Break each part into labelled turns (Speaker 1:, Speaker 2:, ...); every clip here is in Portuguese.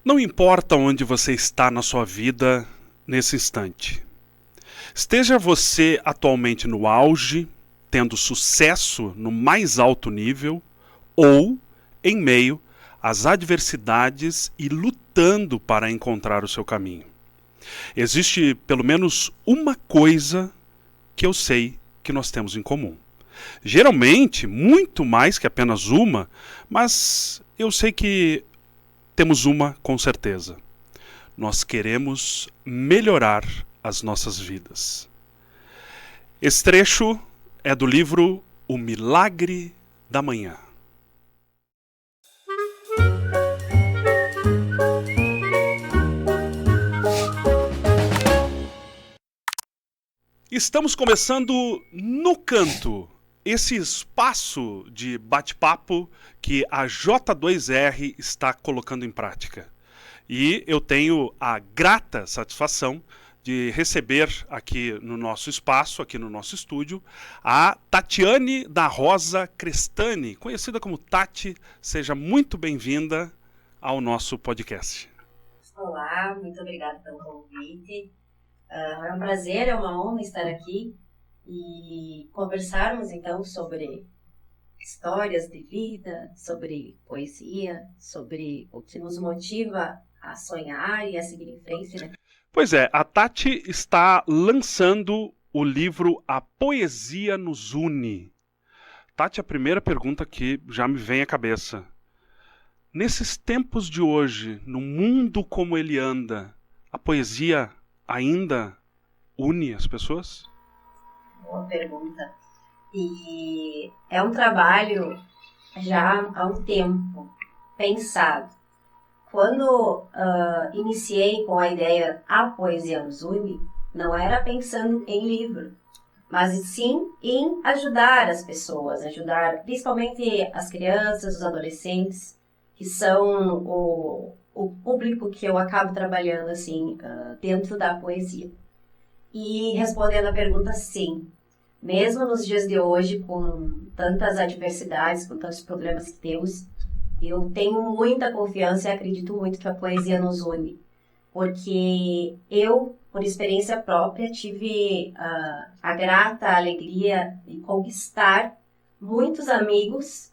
Speaker 1: Não importa onde você está na sua vida nesse instante. Esteja você atualmente no auge, tendo sucesso no mais alto nível, ou em meio às adversidades e lutando para encontrar o seu caminho. Existe pelo menos uma coisa que eu sei que nós temos em comum. Geralmente, muito mais que apenas uma, mas eu sei que temos uma com certeza. Nós queremos melhorar as nossas vidas. Esse trecho é do livro O Milagre da Manhã. Estamos começando No Canto, esse espaço de bate-papo que a J2R está colocando em prática. E eu tenho a grata satisfação de receber aqui no nosso espaço, aqui no nosso estúdio, a Tatiane da Rosa Crestani, conhecida como Tati. Seja muito bem-vinda ao nosso podcast.
Speaker 2: Olá, muito obrigada pelo convite. É um prazer, é uma honra estar aqui e conversarmos então sobre histórias de vida, sobre poesia, sobre o que nos motiva a sonhar e a seguir em frente, né?
Speaker 1: Pois é, a Tati está lançando o livro A Poesia Nos Une. Tati, a primeira pergunta que já me vem à cabeça. Nesses tempos de hoje, no mundo como ele anda, a poesia ainda une as pessoas?
Speaker 2: Boa pergunta. E é um trabalho já há um tempo pensado. Quando iniciei com a ideia A Poesia Nos Une, não era pensando em livro, mas sim em ajudar as pessoas, ajudar principalmente as crianças, os adolescentes, que são o público que eu acabo trabalhando assim, dentro da poesia. E respondendo a pergunta, sim. Mesmo nos dias de hoje, com tantas adversidades, com tantos problemas que temos, eu tenho muita confiança e acredito muito que a poesia nos une. Porque eu, por experiência própria, tive a grata alegria de conquistar muitos amigos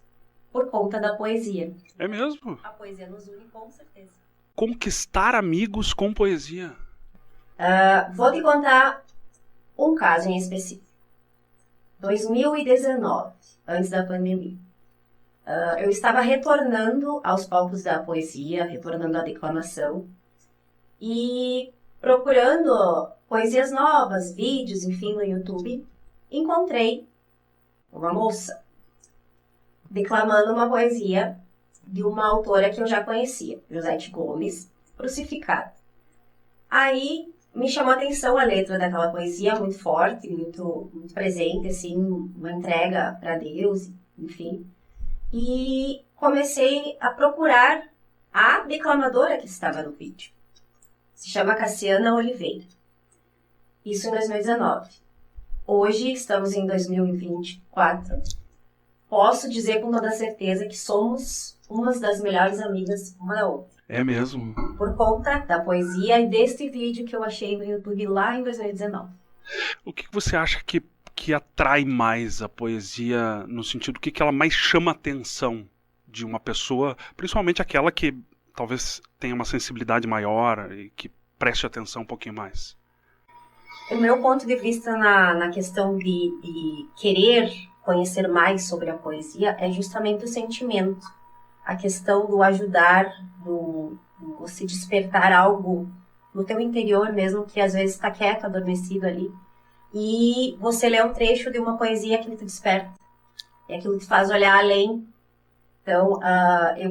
Speaker 2: por conta da poesia.
Speaker 1: É mesmo?
Speaker 2: A poesia nos une, com certeza.
Speaker 1: Conquistar amigos com poesia.
Speaker 2: Vou te contar um caso em específico. 2019, antes da pandemia. Eu estava retornando aos palcos da poesia, retornando à declamação e procurando poesias novas, vídeos, enfim, no YouTube, encontrei uma moça declamando uma poesia de uma autora que eu já conhecia, Josete Gomes, Crucificado. Aí me chamou a atenção a letra daquela poesia, muito forte, muito presente, assim, uma entrega para Deus, enfim. E comecei a procurar a declamadora que estava no vídeo. Se chama Cassiana Oliveira. Isso em 2019. Hoje estamos em 2024. Posso dizer com toda certeza que somos umas das melhores amigas uma da outra.
Speaker 1: É mesmo?
Speaker 2: Por conta da poesia e deste vídeo que eu achei no YouTube lá em 2019.
Speaker 1: O que você acha que atrai mais a poesia, no sentido, o que ela mais chama a atenção de uma pessoa, principalmente aquela que talvez tenha uma sensibilidade maior e que preste atenção um pouquinho mais?
Speaker 2: O meu ponto de vista na questão de querer conhecer mais sobre a poesia é justamente o sentimento. A questão do ajudar, do você despertar algo no teu interior mesmo, que às vezes está quieto, adormecido ali. E você lê um trecho de uma poesia que te desperta. E aquilo te faz olhar além. Então,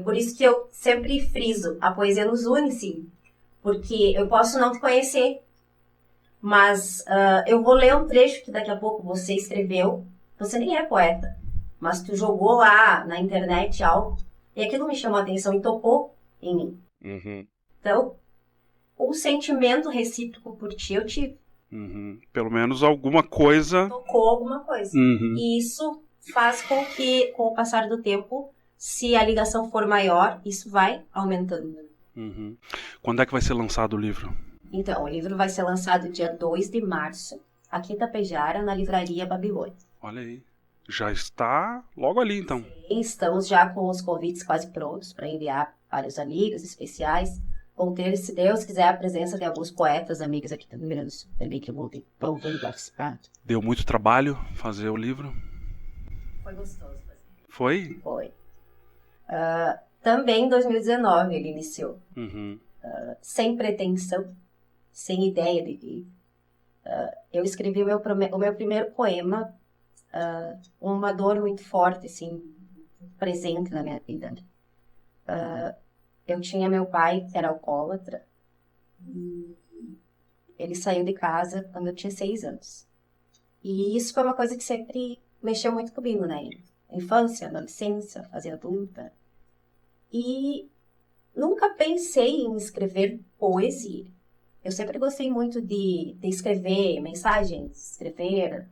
Speaker 2: por isso que eu sempre friso, a poesia nos une, sim. Porque eu posso não te conhecer, mas eu vou ler um trecho que daqui a pouco você escreveu. Você nem é poeta, mas tu jogou lá na internet algo, e aquilo me chamou a atenção e tocou em mim.
Speaker 1: Uhum.
Speaker 2: Então, um sentimento recíproco por ti eu tive.
Speaker 1: Uhum. Pelo menos alguma coisa.
Speaker 2: Tocou alguma coisa.
Speaker 1: Uhum.
Speaker 2: E isso faz com que, com o passar do tempo, se a ligação for maior, isso vai aumentando.
Speaker 1: Uhum. Quando é que vai ser lançado o livro?
Speaker 2: Então, o livro vai ser lançado dia 2 de março, aqui em Tapejara, na livraria Babilônia.
Speaker 1: Olha aí. Já está logo ali, então.
Speaker 2: E estamos já com os convites quase prontos para enviar para os amigos especiais. Vão ter, se Deus quiser, a presença de alguns poetas amigos aqui do Rio Grande do Sul também que vão participar.
Speaker 1: Deu muito trabalho fazer o livro?
Speaker 2: Foi gostoso fazer.
Speaker 1: Foi?
Speaker 2: Foi. Também em 2019 ele iniciou.
Speaker 1: Uhum.
Speaker 2: Sem pretensão, sem ideia de vir. Eu escrevi o meu primeiro poema, uma dor muito forte, assim, presente na minha vida. Eu tinha meu pai, que era alcoólatra, e ele saiu de casa quando eu tinha 6 anos. E isso foi uma coisa que sempre mexeu muito comigo, né? Infância, adolescência, fase adulta. E nunca pensei em escrever poesia. Eu sempre gostei muito de escrever mensagens, escrever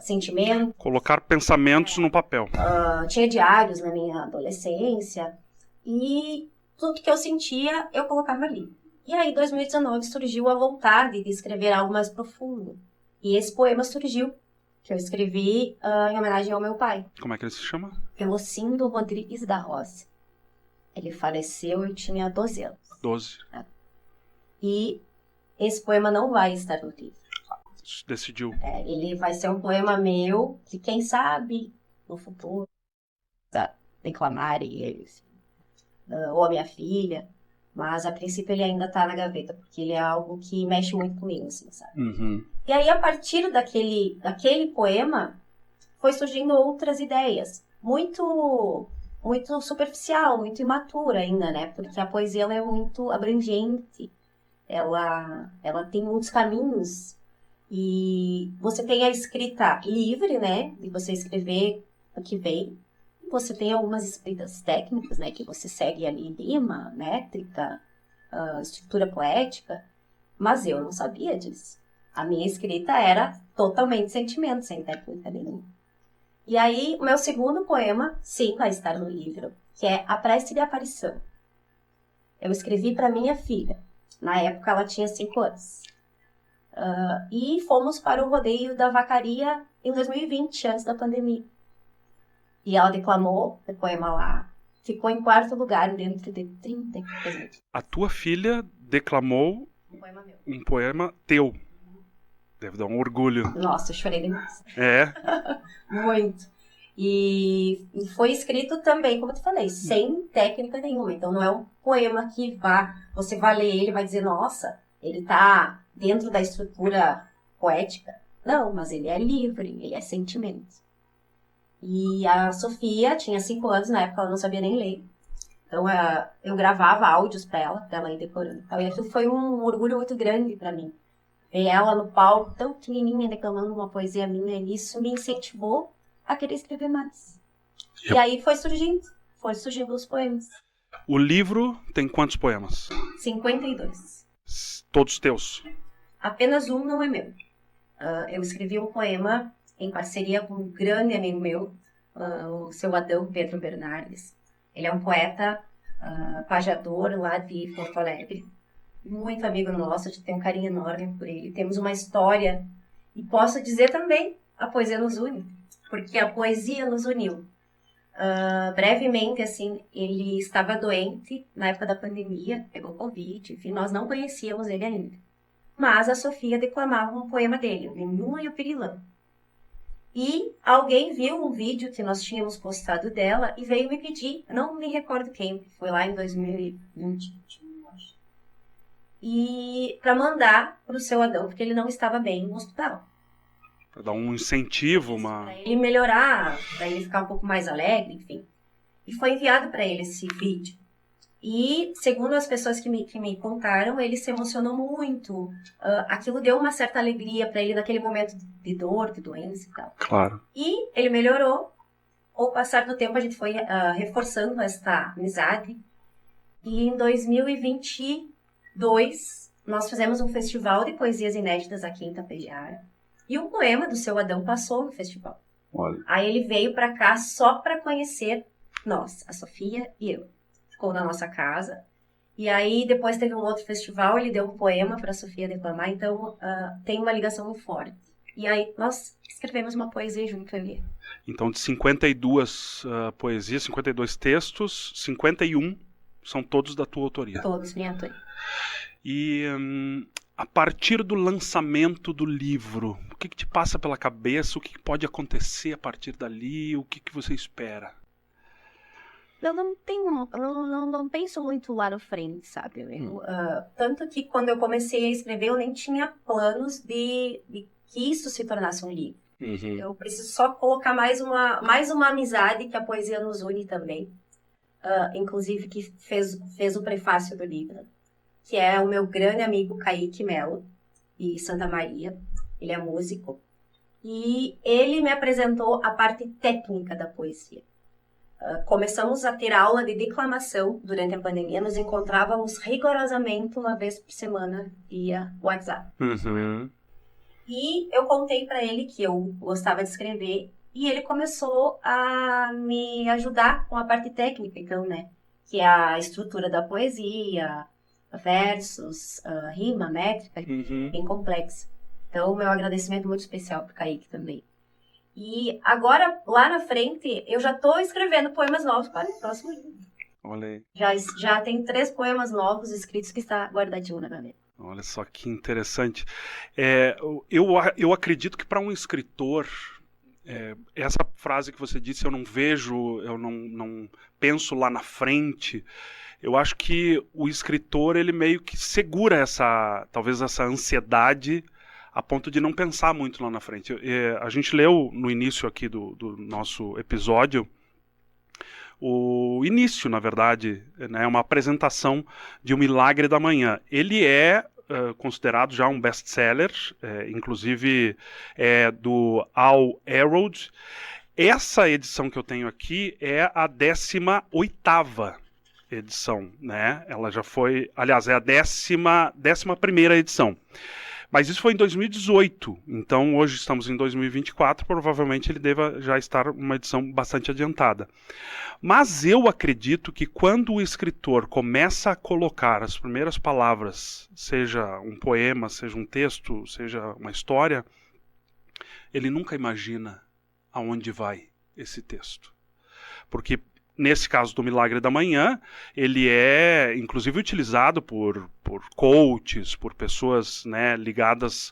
Speaker 2: sentimentos.
Speaker 1: Colocar pensamentos no papel.
Speaker 2: Tinha diários na minha adolescência e tudo que eu sentia eu colocava ali. E aí, em 2019, surgiu a vontade de escrever algo mais profundo. E esse poema surgiu, que eu escrevi em homenagem ao meu pai.
Speaker 1: Como é que ele se chama?
Speaker 2: Velocindo Rodrigues da Roça. Ele faleceu, eu tinha 12 anos.
Speaker 1: 12.
Speaker 2: E esse poema não vai estar no livro.
Speaker 1: Decidiu.
Speaker 2: Ele vai ser um poema meu, que quem sabe, no futuro, declamarem ele, assim, ou a minha filha. Mas, a princípio, ele ainda tá na gaveta, porque ele é algo que mexe muito comigo, assim, sabe?
Speaker 1: Uhum.
Speaker 2: E aí, a partir daquele poema, foi surgindo outras ideias. Muito superficial, muito imatura ainda, né? Porque a poesia ela é muito abrangente. Ela tem muitos caminhos. E você tem a escrita livre, né? De você escrever o que vem. Você tem algumas escritas técnicas, né? Que você segue ali rima, métrica, estrutura poética. Mas eu não sabia disso. A minha escrita era totalmente sentimento, sem técnica nenhuma. E aí, o meu segundo poema, sim, vai estar no livro, que é A Prece de Aparição. Eu escrevi para minha filha. Na época, ela tinha 5 anos. E fomos para o rodeio da Vacaria em 2020, antes da pandemia. E ela declamou o poema lá. Ficou em 4º lugar dentro de 30 presentes.
Speaker 1: A tua filha declamou
Speaker 2: Um poema meu.
Speaker 1: um poema teu. Deve dar um orgulho.
Speaker 2: Nossa, eu chorei demais.
Speaker 1: É.
Speaker 2: Muito. E foi escrito também, como eu te falei, sem técnica nenhuma. Então não é um poema que você vai ler ele e vai dizer, nossa, ele tá dentro da estrutura poética. Não, mas ele é livre, ele é sentimento. E a Sofia tinha 5 anos, na época ela não sabia nem ler. Então eu gravava áudios pra ela ir decorando. Então, isso foi um orgulho muito grande pra mim. Ver ela no palco, tão pequenininha, declamando uma poesia minha, e isso me incentivou a querer escrever mais. E aí foi surgindo os poemas.
Speaker 1: O livro tem quantos poemas?
Speaker 2: 52.
Speaker 1: Todos teus?
Speaker 2: Apenas um não é meu. Eu escrevi um poema em parceria com um grande amigo meu, o seu Adão Pedro Bernardes. Ele é um poeta, pajador lá de Porto Alegre. Muito amigo nosso, a gente tem um carinho enorme por ele. Temos uma história, e posso dizer também, a poesia nos une, porque a poesia nos uniu. Brevemente, assim, ele estava doente na época da pandemia, pegou Covid, enfim, nós não conhecíamos ele ainda. Mas a Sofia declamava um poema dele, o Nenhuma e o Pirilã. E alguém viu um vídeo que nós tínhamos postado dela e veio me pedir, não me recordo quem, foi lá em 2020, acho. E para mandar para o seu Adão, porque ele não estava bem no hospital.
Speaker 1: Para dar um incentivo,
Speaker 2: Para ele melhorar, para ele ficar um pouco mais alegre, enfim. E foi enviado para ele esse vídeo. E, segundo as pessoas que me contaram, ele se emocionou muito. Aquilo deu uma certa alegria para ele naquele momento de dor, de doença e tal.
Speaker 1: Claro.
Speaker 2: E ele melhorou. Ao passar do tempo, a gente foi reforçando esta amizade. E em 2022, nós fizemos um festival de poesias inéditas aqui em Tapejara. E o poema do seu Adão passou no festival.
Speaker 1: Olha.
Speaker 2: Aí ele veio para cá só para conhecer nós, a Sofia e eu. Ficou na nossa casa. E aí, depois teve um outro festival, ele deu um poema para a Sofia declamar, então tem uma ligação muito forte. E aí, nós escrevemos uma poesia junto ali.
Speaker 1: Então, de 52 poesias, 52 textos, 51 são todos da tua autoria.
Speaker 2: Todos, minha autoria.
Speaker 1: E a partir do lançamento do livro, o que te passa pela cabeça? O que pode acontecer a partir dali? O que você espera?
Speaker 2: Eu não penso muito lá na frente, sabe? Tanto que quando eu comecei a escrever, eu nem tinha planos de que isso se tornasse um livro.
Speaker 1: Uhum.
Speaker 2: Eu preciso só colocar mais uma amizade que a poesia nos une também. Inclusive que fez o prefácio do livro, que é o meu grande amigo Kaique Melo, de Santa Maria. Ele é músico. E ele me apresentou a parte técnica da poesia. Começamos a ter aula de declamação durante a pandemia. Nos encontrávamos rigorosamente uma vez por semana via WhatsApp.
Speaker 1: Uhum.
Speaker 2: E eu contei para ele que eu gostava de escrever e ele começou a me ajudar com a parte técnica, então, né? Que é a estrutura da poesia, versos, rima, métrica, bem complexa. Então, meu agradecimento muito especial para Kaique também. E agora, lá na frente, eu já estou escrevendo poemas novos para o próximo livro.
Speaker 1: Olha aí.
Speaker 2: Já tem 3 poemas novos escritos que está guardadinho na gaveta.
Speaker 1: Olha só que interessante. Eu acredito que para um escritor, essa frase que você disse, eu não penso lá na frente, eu acho que o escritor, ele meio que segura talvez essa ansiedade a ponto de não pensar muito lá na frente. A gente leu no início aqui do nosso episódio, o início, na verdade, né, uma apresentação de O Milagre da Manhã. Ele é considerado já um best-seller, inclusive do Al Herald. Essa edição que eu tenho aqui é a 18ª edição, né? Ela já foi, aliás, é a 11ª edição. Mas isso foi em 2018, então hoje estamos em 2024, provavelmente ele deva já estar uma edição bastante adiantada. Mas eu acredito que quando o escritor começa a colocar as primeiras palavras, seja um poema, seja um texto, seja uma história, ele nunca imagina aonde vai esse texto. Porque nesse caso do Milagre da Manhã, ele é inclusive utilizado por coaches, por pessoas, né, ligadas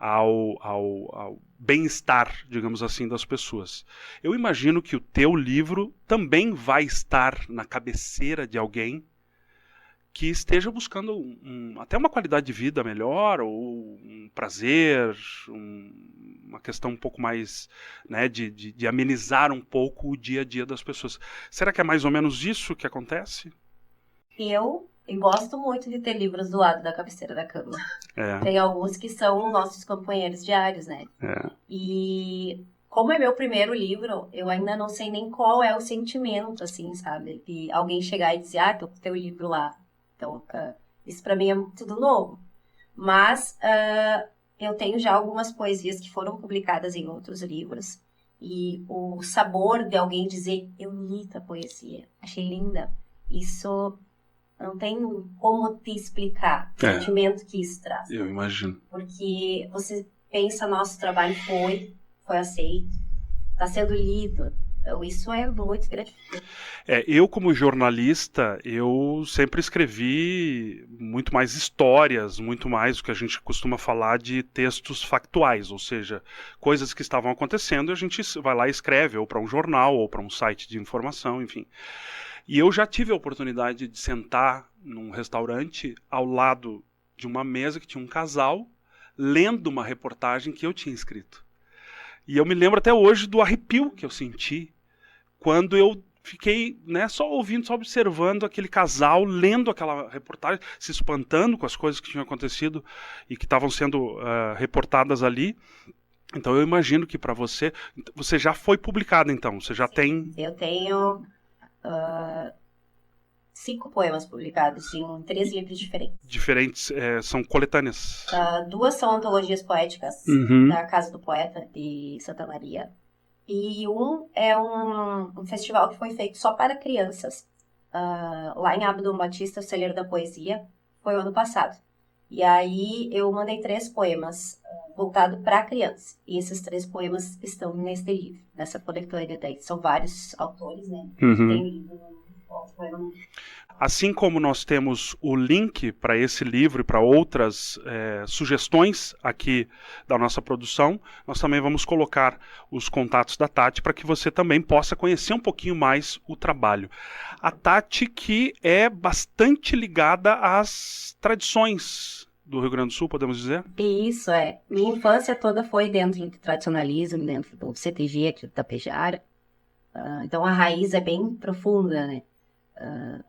Speaker 1: ao bem-estar, digamos assim, das pessoas. Eu imagino que o teu livro também vai estar na cabeceira de alguém que esteja buscando até uma qualidade de vida melhor, ou um prazer, uma questão um pouco mais, né, de amenizar um pouco o dia a dia das pessoas. Será que é mais ou menos isso que acontece?
Speaker 2: Eu gosto muito de ter livros do lado da cabeceira da cama. Tem alguns que são nossos companheiros diários, né? E como é meu primeiro livro, eu ainda não sei nem qual é o sentimento, assim, sabe? De alguém chegar e dizer, tô com o teu livro lá. Então, isso pra mim é tudo novo. Mas eu tenho já algumas poesias que foram publicadas em outros livros. E o sabor de alguém dizer, eu li tua poesia, achei linda. Isso não tem como te explicar o sentimento que isso traz.
Speaker 1: Eu imagino.
Speaker 2: Porque você pensa, nosso trabalho foi aceito, está sendo lido. Então, isso é muito gratificante.
Speaker 1: Eu, como jornalista, eu sempre escrevi muito mais histórias, muito mais o que a gente costuma falar de textos factuais, ou seja, coisas que estavam acontecendo e a gente vai lá e escreve, ou para um jornal, ou para um site de informação, enfim. E eu já tive a oportunidade de sentar num restaurante ao lado de uma mesa que tinha um casal lendo uma reportagem que eu tinha escrito. E eu me lembro até hoje do arrepio que eu senti quando eu fiquei, né, só ouvindo, só observando aquele casal, lendo aquela reportagem, se espantando com as coisas que tinham acontecido e que estavam sendo reportadas ali. Então eu imagino que para você já foi publicada, então, você já tem...
Speaker 2: Eu tenho 5 poemas publicados em 3 livros diferentes.
Speaker 1: Diferentes, são coletâneas?
Speaker 2: 2 são antologias poéticas da Casa do Poeta, de Santa Maria. E um é um festival que foi feito só para crianças, lá em Abdon Batista, o Celeiro da Poesia, foi o ano passado. E aí eu mandei 3 poemas voltados para criança. E esses 3 poemas estão nesse livro, nessa coletânea daí. São vários autores, né? Tem o livro, o poema.
Speaker 1: Assim como nós temos o link para esse livro e para outras sugestões aqui da nossa produção, nós também vamos colocar os contatos da Tati para que você também possa conhecer um pouquinho mais o trabalho. A Tati, que é bastante ligada às tradições do Rio Grande do Sul, podemos dizer?
Speaker 2: Isso, é. Minha infância toda foi dentro do tradicionalismo, dentro do CTG aqui do Tapejara. Então a raiz é bem profunda, né?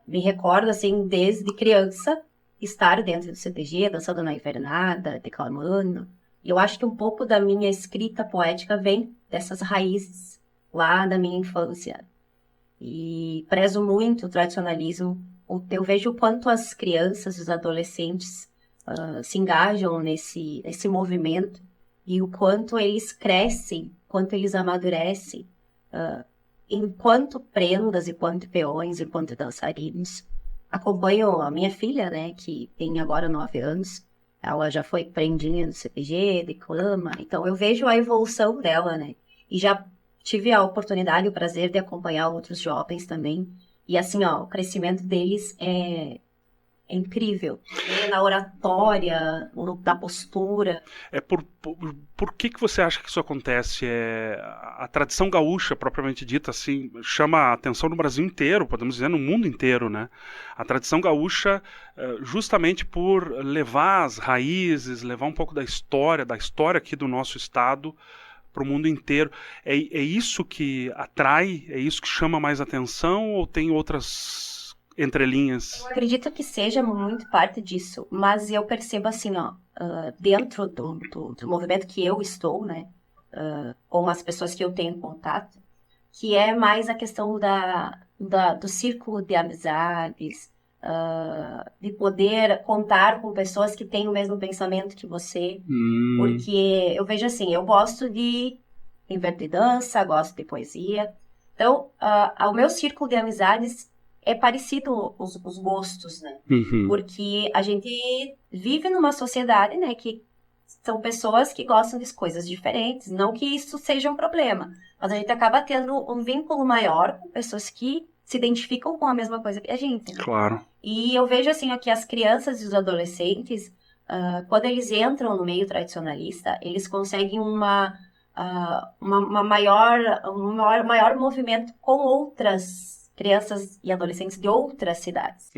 Speaker 2: Me recordo, assim, desde criança, estar dentro do CTG, dançando na invernada, declamando. E eu acho que um pouco da minha escrita poética vem dessas raízes lá da minha infância. E prezo muito o tradicionalismo. Eu vejo o quanto as crianças, os adolescentes se engajam nesse movimento e o quanto eles crescem, quanto eles amadurecem, enquanto prendas, enquanto peões, enquanto dançarinos. Acompanho a minha filha, né, que tem agora 9 anos. Ela já foi prendinha no CPG, declama. Então, eu vejo a evolução dela, né? E já tive a oportunidade e o prazer de acompanhar outros jovens também. E assim, o crescimento deles é incrível. Na oratória, na postura.
Speaker 1: Por que você acha que isso acontece? A tradição gaúcha, propriamente dita, assim, chama a atenção no Brasil inteiro, podemos dizer, no mundo inteiro, né? A tradição gaúcha, justamente por levar as raízes, levar um pouco da história aqui do nosso estado para o mundo inteiro. É isso que atrai? É isso que chama mais atenção? Ou tem outras entrelinhas?
Speaker 2: Eu acredito que seja muito parte disso, mas eu percebo assim, dentro do movimento que eu estou, né, com as pessoas que eu tenho contato, que é mais a questão do círculo de amizades, de poder contar com pessoas que têm o mesmo pensamento que você, porque eu vejo assim, eu gosto de dança, gosto de poesia, então, o meu círculo de amizades é parecido os gostos, né? Porque a gente vive numa sociedade, né, que são pessoas que gostam de coisas diferentes. Não que isso seja um problema, mas a gente acaba tendo um vínculo maior com pessoas que se identificam com a mesma coisa que a gente. Né?
Speaker 1: Claro.
Speaker 2: E eu vejo, assim, que as crianças e os adolescentes, quando eles entram no meio tradicionalista, eles conseguem um maior movimento com outras crianças e adolescentes de outras cidades.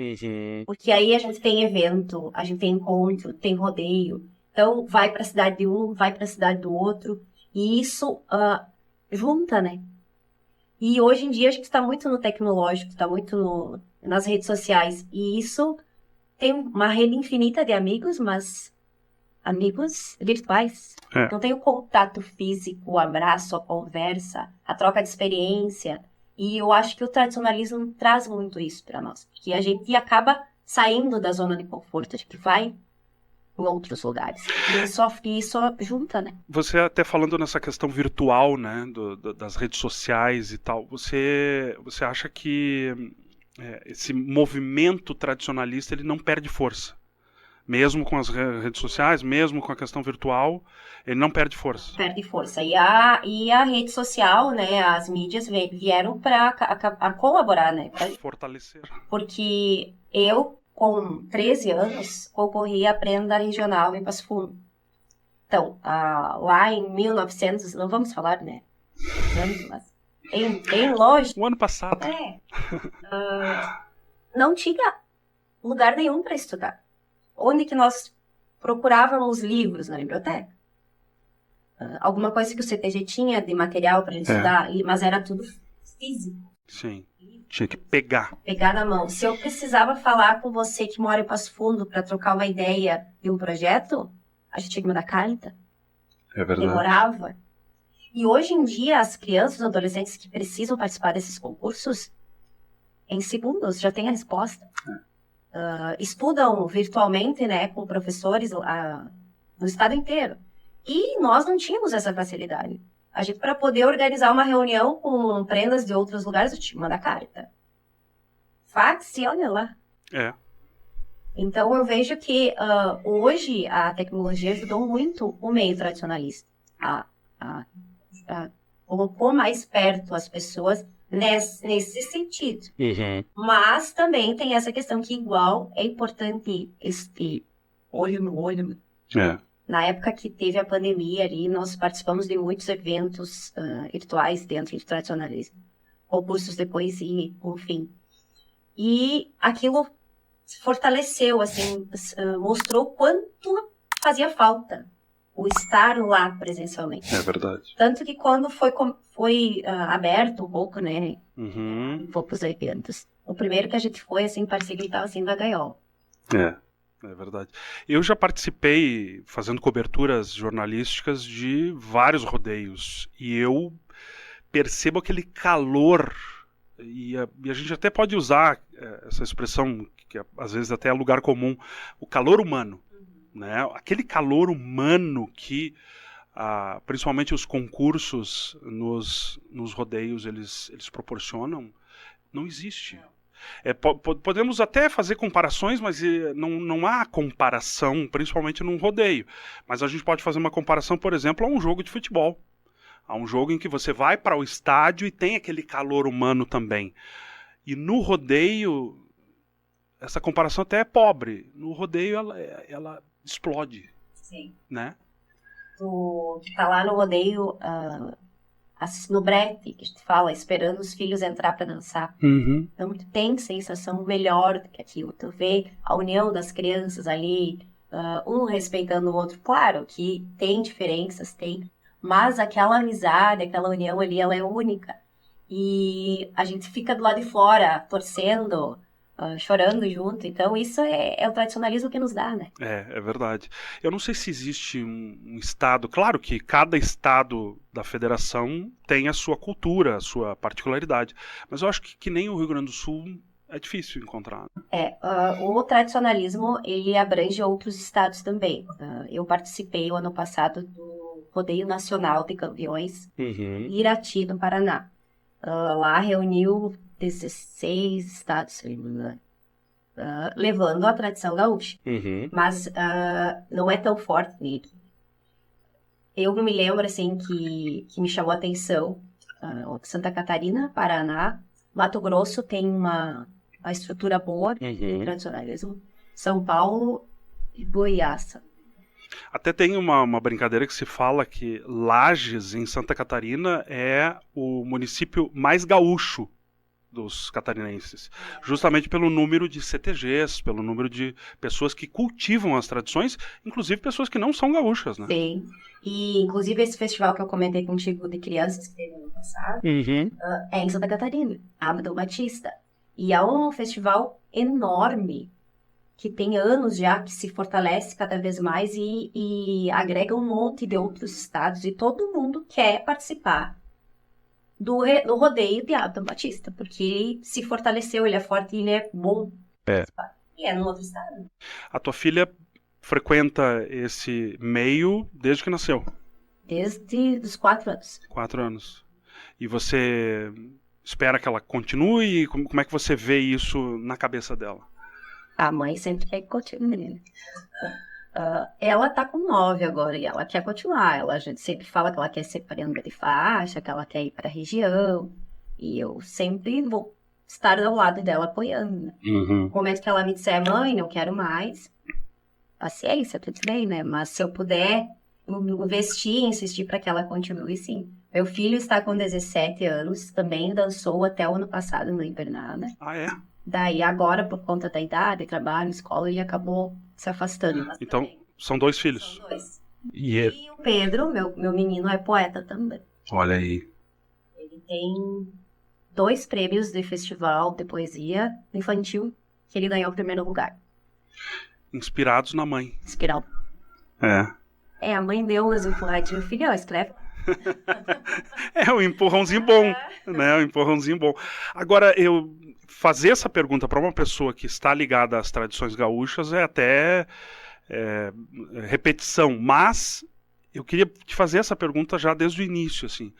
Speaker 2: Porque aí a gente tem evento, a gente tem encontro, tem rodeio. Então, vai para a cidade de um, vai para a cidade do outro. E isso junta, né? E hoje em dia a gente está muito no tecnológico, está muito nas redes sociais. E isso tem uma rede infinita de amigos, mas amigos virtuais. Não tem o contato físico, o abraço, a conversa, a troca de experiência. E eu acho que o tradicionalismo traz muito isso para nós. Porque a gente acaba saindo da zona de conforto, a gente vai em outros lugares. E isso junta, né?
Speaker 1: Você até falando nessa questão virtual, né, das redes sociais e tal, você acha que esse movimento tradicionalista ele não perde força? Mesmo com as redes sociais, mesmo com a questão virtual, ele não perde força.
Speaker 2: Perde força. E a rede social, né, as mídias vieram para colaborar, né? Pra
Speaker 1: fortalecer.
Speaker 2: Porque eu, com 13 anos, concorri à Prenda Regional em Passo Fundo. Então, lá em 1900, não vamos falar, né? Mas em longe.
Speaker 1: O ano passado.
Speaker 2: Não tinha lugar nenhum para estudar. Onde que nós procurávamos livros na biblioteca? Alguma coisa que o CTG tinha de material para a gente estudar, mas era tudo físico.
Speaker 1: Sim, tinha que pegar.
Speaker 2: Pegar na mão. Se eu precisava falar com você que mora em Passo Fundo para trocar uma ideia de um projeto, a gente tinha que mandar carta.
Speaker 1: É verdade.
Speaker 2: Demorava. E hoje em dia, as crianças e adolescentes que precisam participar desses concursos, em segundos já tem a resposta. Estudam virtualmente, né, com professores no estado inteiro. E nós não tínhamos essa facilidade. A gente, para poder organizar uma reunião com prendas de outros lugares, eu tinha que mandar carta. fax e olha lá.
Speaker 1: É.
Speaker 2: Então eu vejo que hoje a tecnologia ajudou muito o meio tradicionalista. Colocou mais perto as pessoas nesse sentido.
Speaker 1: Uhum.
Speaker 2: Mas também tem essa questão que igual é importante este olho no olho.
Speaker 1: É.
Speaker 2: Na época que teve a pandemia ali, nós participamos de muitos eventos virtuais dentro do tradicionalismo. Concursos de poesia, enfim. E aquilo fortaleceu, assim, mostrou quanto fazia falta o estar lá presencialmente.
Speaker 1: É verdade.
Speaker 2: Tanto que quando foi aberto um pouco, né,
Speaker 1: Uhum.
Speaker 2: poucos eventos, o primeiro que a gente foi, assim, parecia que ele estava assim da gaiola.
Speaker 1: É verdade. Eu já participei fazendo coberturas jornalísticas de vários rodeios e eu percebo aquele calor e a gente até pode usar essa expressão que às vezes até é lugar comum, o calor humano, né? Aquele calor humano que principalmente os concursos nos rodeios eles proporcionam, não existe. Podemos até fazer comparações, mas não há comparação, principalmente num rodeio. Mas a gente pode fazer uma comparação, por exemplo, a um jogo de futebol. A um jogo em que você vai para o estádio e tem aquele calor humano também. E no rodeio, essa comparação até é pobre. No rodeio, ela explode.
Speaker 2: Sim.
Speaker 1: Né?
Speaker 2: Tu tá lá no rodeio... no brete, que a gente fala, esperando os filhos entrar para dançar.
Speaker 1: Uhum.
Speaker 2: Então, tu tem sensação melhor do que aquilo. Tu vê a união das crianças ali, um respeitando o outro. Claro que tem diferenças, mas aquela amizade, aquela união ali, ela é única. E a gente fica do lado de fora, torcendo, chorando junto. Então, isso é o tradicionalismo que nos dá, né?
Speaker 1: É verdade. Eu não sei se existe um estado... Claro que cada estado da federação tem a sua cultura, a sua particularidade. Mas eu acho que nem o Rio Grande do Sul é difícil encontrar.
Speaker 2: O tradicionalismo, ele abrange outros estados também. Eu participei o ano passado do Rodeio Nacional de Campeões em Irati, no Paraná. Lá reuniu 16 estados, levando a tradição gaúcha. Mas não é tão forte nele. Eu me lembro, assim, que me chamou a atenção. Santa Catarina, Paraná, Mato Grosso tem uma estrutura boa de tradicionalismo. São Paulo e Goiás.
Speaker 1: Até tem uma brincadeira que se fala que Lages, em Santa Catarina, é o município mais gaúcho dos catarinenses, justamente pelo número de CTGs, pelo número de pessoas que cultivam as tradições, inclusive pessoas que não são gaúchas, né?
Speaker 2: Sim, e inclusive esse festival que eu comentei contigo de crianças que teve no ano passado, é em Santa Catarina, Abdon Batista, e é um festival enorme, que tem anos já, que se fortalece cada vez mais e agrega um monte de outros estados, e todo mundo quer participar do rodeio de Abdon Batista, porque ele se fortaleceu, ele é forte e ele é bom. E é no outro estado.
Speaker 1: A tua filha frequenta esse meio desde que nasceu?
Speaker 2: Desde os 4 anos.
Speaker 1: 4 anos. E você espera que ela continue? Como é que você vê isso na cabeça dela?
Speaker 2: A mãe sempre quer que continue, menina. Ela tá com 9 agora e ela quer continuar. A gente sempre fala que ela quer ser parenda de faixa, que ela quer ir para a região. E eu sempre vou estar ao lado dela apoiando. Né? No momento que ela me disser, mãe, não quero mais, paciência, tudo bem, né? Mas se eu puder investir, insistir para que ela continue, sim. Meu filho está com 17 anos, também dançou até o ano passado no Invernada.
Speaker 1: Ah, é?
Speaker 2: Daí agora, por conta da idade, trabalho, escola, ele acabou se afastando.
Speaker 1: Então, são 2 filhos?
Speaker 2: São 2.
Speaker 1: E
Speaker 2: o Pedro, meu menino, é poeta também.
Speaker 1: Olha aí.
Speaker 2: Ele tem 2 prêmios de festival de poesia infantil que ele ganhou o primeiro lugar.
Speaker 1: Inspirados na mãe.
Speaker 2: Inspirado. A mãe deu umas empurradinhas. Filho, escreve.
Speaker 1: É um empurrãozinho bom, né? Um empurrãozinho bom. Agora, eu fazer essa pergunta para uma pessoa que está ligada às tradições gaúchas é até repetição, mas eu queria te fazer essa pergunta já desde o início, assim.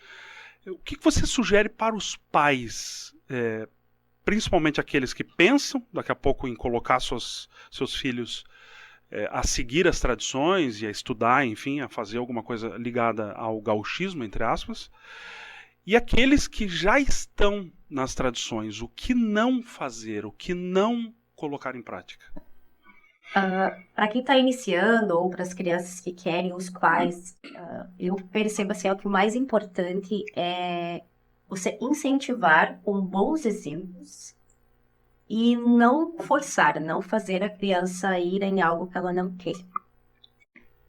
Speaker 1: O que você sugere para os pais principalmente aqueles que pensam, daqui a pouco, em colocar seus filhos a seguir as tradições e a estudar, enfim, a fazer alguma coisa ligada ao gauchismo, entre aspas, e aqueles que já estão nas tradições, o que não fazer, o que não colocar em prática?
Speaker 2: Para quem está iniciando ou para as crianças que querem, os quais, eu percebo assim, que o mais importante é você incentivar com bons exemplos e não forçar, não fazer a criança ir em algo que ela não quer,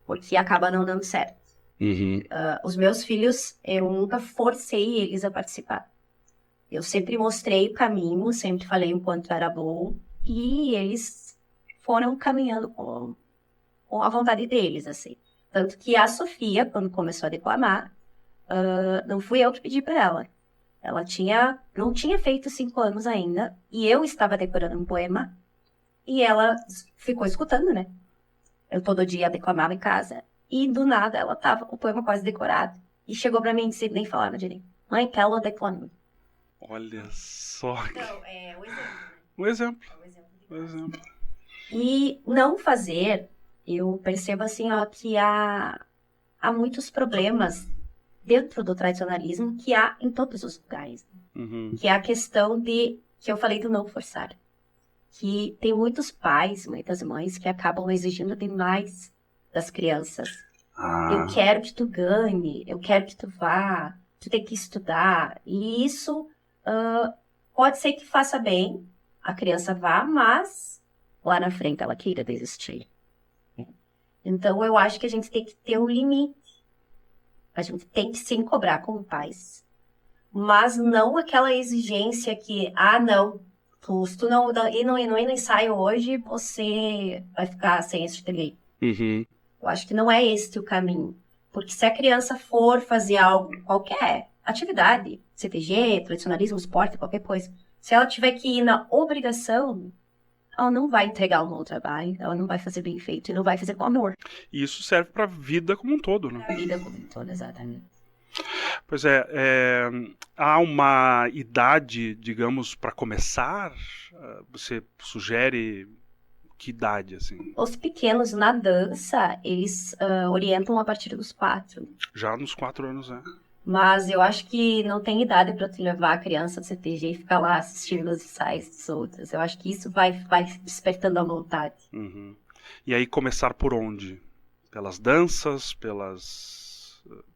Speaker 2: porque acaba não dando certo. Os meus filhos, eu nunca forcei eles a participar. Eu sempre mostrei o caminho, sempre falei o quanto era bom, e eles foram caminhando com a vontade deles, assim. Tanto que a Sofia, quando começou a declamar, não fui eu que pedi para ela. Ela não tinha feito 5 anos ainda, e eu estava decorando um poema, e ela ficou escutando, né? Eu todo dia declamava em casa, e do nada ela tava com o poema quase decorado. E chegou para mim sem nem falar direito. Mãe, Pela declamou.
Speaker 1: Olha só.
Speaker 2: Então, é o exemplo, né?
Speaker 1: Um exemplo.
Speaker 2: O exemplo. E não fazer, eu percebo assim, que há muitos problemas dentro do tradicionalismo que há em todos os lugares. Que é a questão que eu falei do não forçar. Que tem muitos pais, muitas mães que acabam exigindo demais das crianças. Eu quero que tu ganhe, eu quero que tu vá, tu tem que estudar. E isso pode ser que faça bem, a criança vá, mas lá na frente ela queira desistir. Então eu acho que a gente tem que ter um limite. A gente tem que sim cobrar como pais. Mas não aquela exigência que, não, se tu não ir no ensaio hoje, você vai ficar sem esse direito. Eu acho que não é esse o caminho. Porque se a criança for fazer algo, qualquer atividade, CTG, tradicionalismo, esporte, qualquer coisa, se ela tiver que ir na obrigação, ela não vai entregar um bom trabalho, ela não vai fazer bem feito e não vai fazer com amor.
Speaker 1: E isso serve para a vida como um todo, né?
Speaker 2: Para a vida como um todo, exatamente.
Speaker 1: Pois há uma idade, digamos, para começar? Você sugere que idade, assim?
Speaker 2: Os pequenos na dança, eles orientam a partir dos 4.
Speaker 1: Já nos 4 anos, né?
Speaker 2: Mas eu acho que não tem idade para tu levar a criança do CTG e ficar lá assistindo os ensaios dos outros. Eu acho que isso vai despertando a vontade.
Speaker 1: E aí começar por onde? Pelas danças,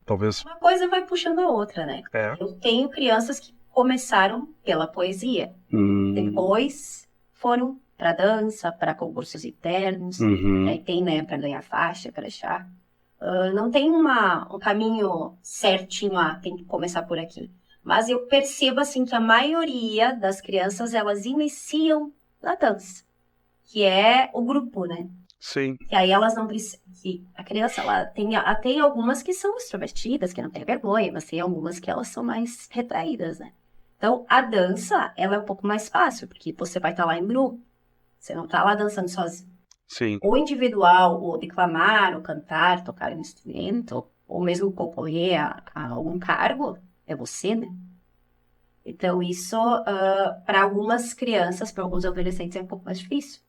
Speaker 1: talvez...
Speaker 2: Uma coisa vai puxando a outra, né? Eu tenho crianças que começaram pela poesia. Depois foram para dança, para concursos internos. Aí tem, né, para ganhar faixa, para achar. Não tem um caminho certinho, tem que começar por aqui. Mas eu percebo, assim, que a maioria das crianças, elas iniciam na dança. Que é o grupo, né?
Speaker 1: Sim.
Speaker 2: E aí elas não precisam... A criança, ela tem algumas que são extrovertidas, que não tem vergonha, mas tem algumas que elas são mais retraídas, né? Então, a dança, ela é um pouco mais fácil, porque você vai estar lá em grupo. Você não está lá dançando sozinho.
Speaker 1: Sim.
Speaker 2: Ou individual, ou declamar, ou cantar, tocar um instrumento, ou mesmo concorrer a algum cargo, é você, né? Então, isso, para algumas crianças, para alguns adolescentes, é um pouco mais difícil.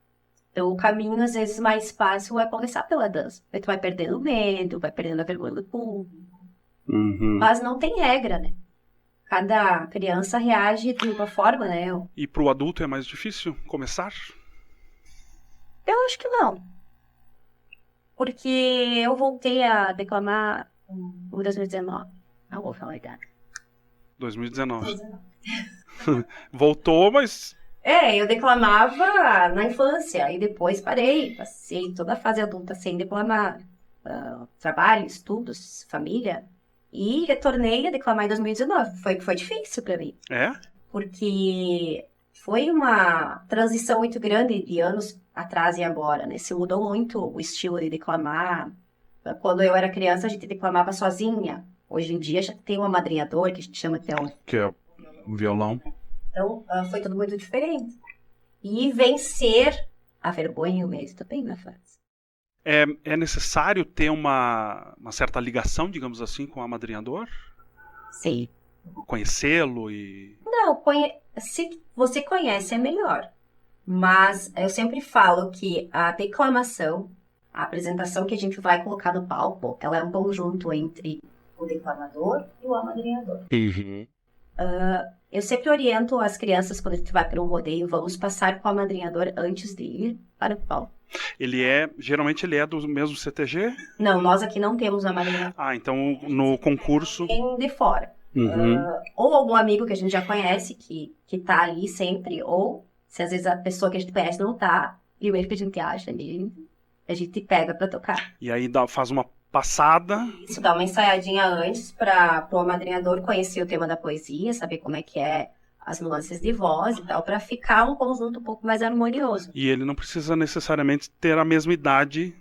Speaker 2: Então, o caminho, às vezes, mais fácil é começar pela dança. Aí tu vai perdendo o medo, vai perdendo a vergonha do público. Mas não tem regra, né? Cada criança reage de uma forma, né?
Speaker 1: E pro adulto é mais difícil começar?
Speaker 2: Eu acho que não. Porque eu voltei a declamar em 2019. Não vou falar a idade.
Speaker 1: 2019. Voltou, mas...
Speaker 2: Eu declamava na infância. E depois parei. Passei toda a fase adulta sem declamar. Trabalho, estudos, família. E retornei a declamar em 2019. Foi difícil pra mim. Porque foi uma transição muito grande de anos atrás e agora, né? Se mudou muito o estilo de declamar. Quando eu era criança, a gente declamava sozinha. Hoje em dia já tem um amadrinhador, que a gente chama
Speaker 1: que é o violão.
Speaker 2: Então, foi tudo muito diferente. E vencer a vergonha e o medo também na fase.
Speaker 1: É necessário ter uma certa ligação, digamos assim, com o amadrinhador?
Speaker 2: Sim.
Speaker 1: conhecê-lo e...
Speaker 2: Não, se você conhece é melhor. Mas eu sempre falo que a declamação, a apresentação que a gente vai colocar no palco, ela é um conjunto entre o declamador e o amadrinhador.
Speaker 1: Uhum.
Speaker 2: Eu sempre oriento as crianças, quando a gente vai para um rodeio, vamos passar com o amadrinhador antes de ir para o palco.
Speaker 1: Geralmente ele é do mesmo CTG?
Speaker 2: Não, nós aqui não temos amadrinhador.
Speaker 1: Ah, então no concurso...
Speaker 2: Tem de fora.
Speaker 1: Uhum.
Speaker 2: Ou algum amigo que a gente já conhece, que tá ali sempre, ou se às vezes a pessoa que a gente conhece não tá, e o que a gente acha ali, a gente pega pra tocar.
Speaker 1: E aí faz uma passada.
Speaker 2: Isso, dá uma ensaiadinha antes para o amadrinhador conhecer o tema da poesia, saber como é que é as nuances de voz e tal, para ficar um conjunto um pouco mais harmonioso.
Speaker 1: E ele não precisa necessariamente ter a mesma idade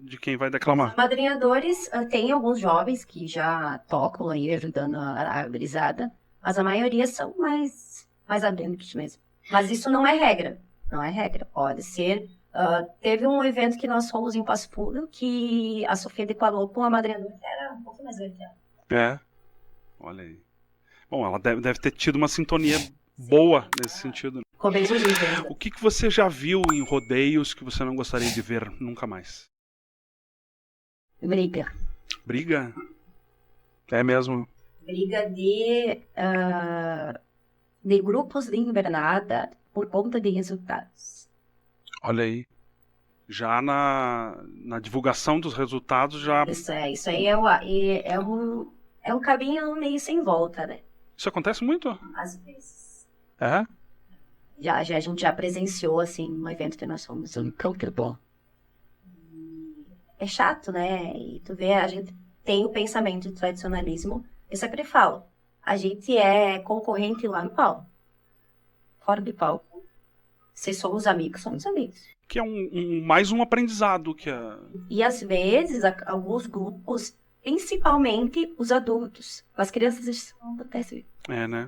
Speaker 1: de quem vai declamar.
Speaker 2: Os amadrinhadores, tem alguns jovens que já tocam aí, ajudando a gurizada, mas a maioria são mais adultos mesmo. Mas isso não é regra, não é regra. Pode ser... teve um evento que nós fomos em Passo Fundo que a Sofia declarou com uma amadrinhadora que era um pouco mais velha que ela.
Speaker 1: É, olha aí. Bom, ela deve ter tido uma sintonia boa nesse sentido.
Speaker 2: Ficou bem bonito.
Speaker 1: O que você já viu em rodeios que você não gostaria de ver nunca mais?
Speaker 2: Briga.
Speaker 1: Briga? É mesmo?
Speaker 2: Briga de grupos de invernada por conta de resultados.
Speaker 1: Olha aí. Já na divulgação dos resultados já...
Speaker 2: Isso aí é um caminho meio sem volta, né?
Speaker 1: Isso acontece muito?
Speaker 2: Às vezes.
Speaker 1: É?
Speaker 2: A gente já presenciou, assim, um evento que nós fomos.
Speaker 3: Bom.
Speaker 2: É chato, né? E tu vê, a gente tem o pensamento de tradicionalismo. Eu sempre falo, a gente é concorrente lá no palco. Fora do palco. Se somos amigos, somos amigos.
Speaker 1: Que é mais um aprendizado que
Speaker 2: E às vezes, alguns grupos, principalmente os adultos, as crianças, isso não acontece.
Speaker 1: É, né?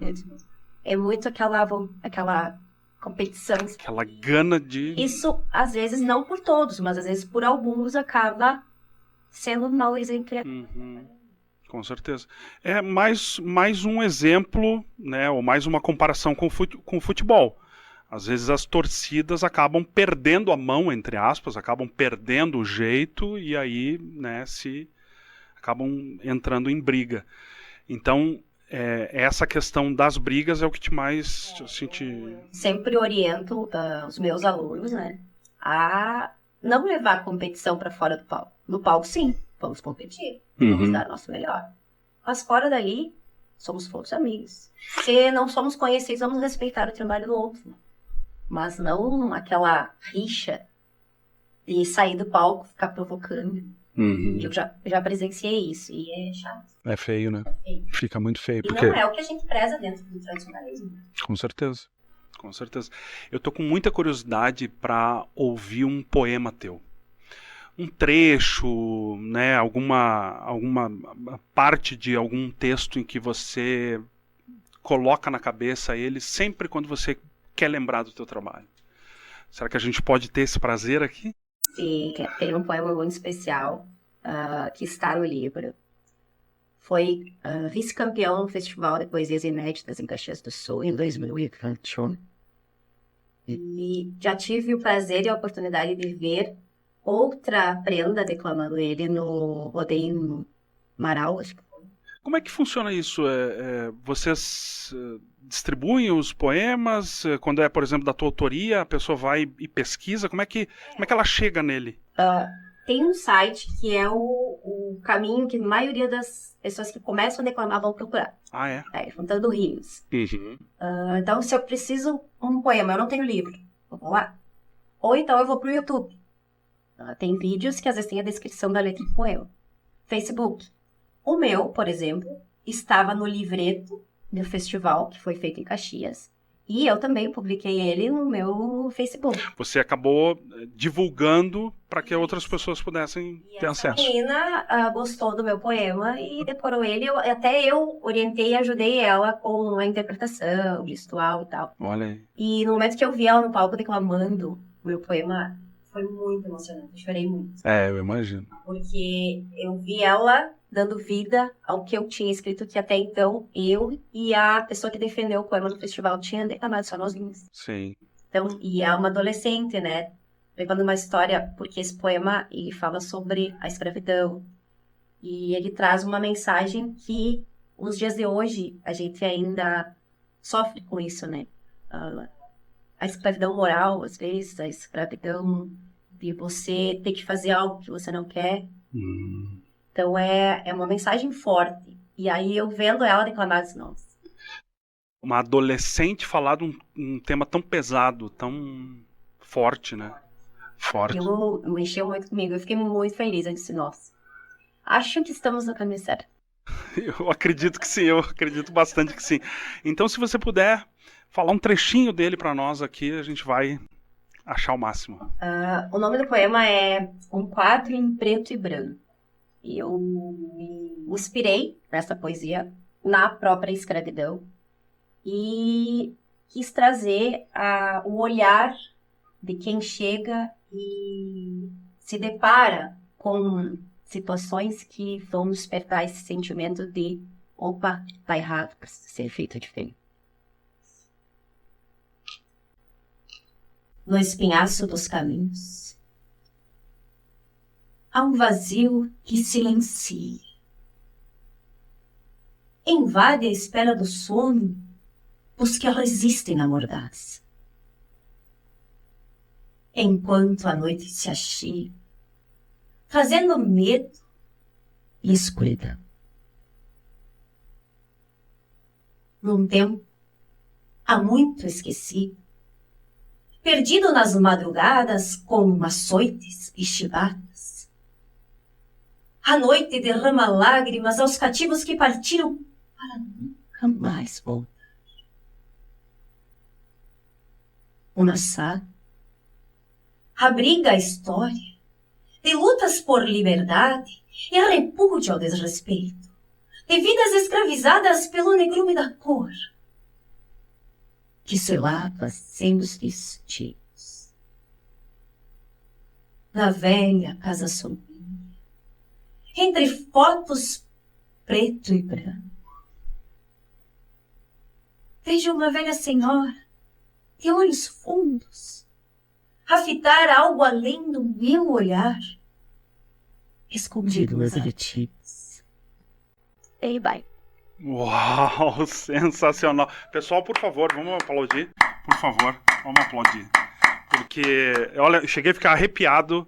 Speaker 2: É muito aquela competição.
Speaker 1: Aquela gana de...
Speaker 2: Isso, às vezes, não por todos, mas às vezes por alguns acaba sendo um mau exemplo.
Speaker 1: Uhum. Com certeza. É mais um exemplo, né, ou mais uma comparação com o futebol. Às vezes as torcidas acabam perdendo a mão, entre aspas, acabam perdendo o jeito e aí, né, acabam entrando em briga. Então, essa questão das brigas é o que te mais...
Speaker 2: Sempre oriento os meus alunos, né, a não levar a competição para fora do palco. No palco, sim, vamos competir, vamos dar o nosso melhor. Mas fora daí, somos todos amigos. Se não somos conhecidos, vamos respeitar o trabalho do outro. Mas não aquela rixa de sair do palco, ficar provocando.
Speaker 1: Uhum.
Speaker 2: Eu já presenciei isso e é chato.
Speaker 1: É feio, né?
Speaker 2: É feio.
Speaker 1: Fica muito feio.
Speaker 2: E
Speaker 1: porque...
Speaker 2: não é o que a gente preza dentro do tradicionalismo.
Speaker 1: Com certeza. Com certeza. Eu tô com muita curiosidade para ouvir um poema teu. Um trecho, né? Alguma parte de algum texto em que você coloca na cabeça ele sempre quando você quer lembrar do teu trabalho. Será que a gente pode ter esse prazer aqui?
Speaker 2: Sim, tem um poema muito especial que está no livro. Foi vice-campeão no Festival de Poesias Inéditas em Caxias do Sul em 2021. E já tive o prazer e a oportunidade de ver outra prenda declamando ele no rodeio Marau, acho que foi.
Speaker 1: Como é que funciona isso? Vocês distribuem os poemas? Quando é, por exemplo, da tua autoria, a pessoa vai e pesquisa? Como é que ela chega nele?
Speaker 2: Tem um site que é o caminho que a maioria das pessoas que começam a declamar vão procurar.
Speaker 1: Ah, é?
Speaker 2: Juntando rios.
Speaker 1: Uhum.
Speaker 2: Então, se eu preciso um poema, eu não tenho livro, eu vou lá. Ou então eu vou pro YouTube. Tem vídeos que às vezes tem a descrição da letra do poema. Facebook. O meu, por exemplo, estava no livreto do festival que foi feito em Caxias. E eu também publiquei ele no meu Facebook.
Speaker 1: Você acabou divulgando para que outras pessoas pudessem ter acesso.
Speaker 2: A menina gostou do meu poema e decorou ele. Até eu orientei e ajudei ela com a interpretação, gestual e tal.
Speaker 1: Olha aí.
Speaker 2: E no momento que eu vi ela no palco declamando o meu poema, foi muito emocionante, eu chorei muito.
Speaker 1: Eu imagino.
Speaker 2: Porque eu vi ela dando vida ao que eu tinha escrito, que até então eu e a pessoa que defendeu o poema no festival tinha declamado só nós duas.
Speaker 1: Sim.
Speaker 2: Então, e é uma adolescente, né? Levando uma história, porque esse poema ele fala sobre a escravidão. E ele traz uma mensagem que, nos dias de hoje, a gente ainda sofre com isso, né? A escravidão moral, às vezes, a escravidão de você ter que fazer algo que você não quer. Então, é uma mensagem forte. E aí, eu vendo ela declamar, disse, nossa.
Speaker 1: Uma adolescente falar de um tema tão pesado, tão forte, né? Forte.
Speaker 2: Aquilo mexeu muito comigo. Eu fiquei muito feliz. Eu disse, nossa, acho que estamos no caminho certo.
Speaker 1: Eu acredito que sim, eu acredito bastante que sim. Então, se você puder falar um trechinho dele para nós aqui, a gente vai achar o máximo.
Speaker 2: O nome do poema é Um Quadro em Preto e Branco. E eu me inspirei nessa poesia na própria escravidão e quis trazer o olhar de quem chega e se depara com situações que vão despertar esse sentimento de opa, tá errado, precisa ser feito diferente. No espinhaço dos caminhos há um vazio que silencia. Invade a espera do sono os que resistem na mordaz. Enquanto a noite se achega, trazendo medo e escuridão. Num tempo há muito esquecido, perdido nas madrugadas com açoites e chibatas, a noite derrama lágrimas aos cativos que partiram para nunca mais voltar. O Nassá abriga a história de lutas por liberdade e repúdio ao desrespeito, de vidas escravizadas pelo negrume da cor, que se lava sem os vestígios. Na velha casa sombria, entre fotos preto e branco, vejo uma velha senhora de olhos fundos a fitar algo além do meu olhar, escondido nas artigos. Ei, vai.
Speaker 1: Uau, sensacional. Pessoal, por favor, vamos aplaudir. Por favor, vamos aplaudir. Porque, olha, eu cheguei a ficar arrepiado.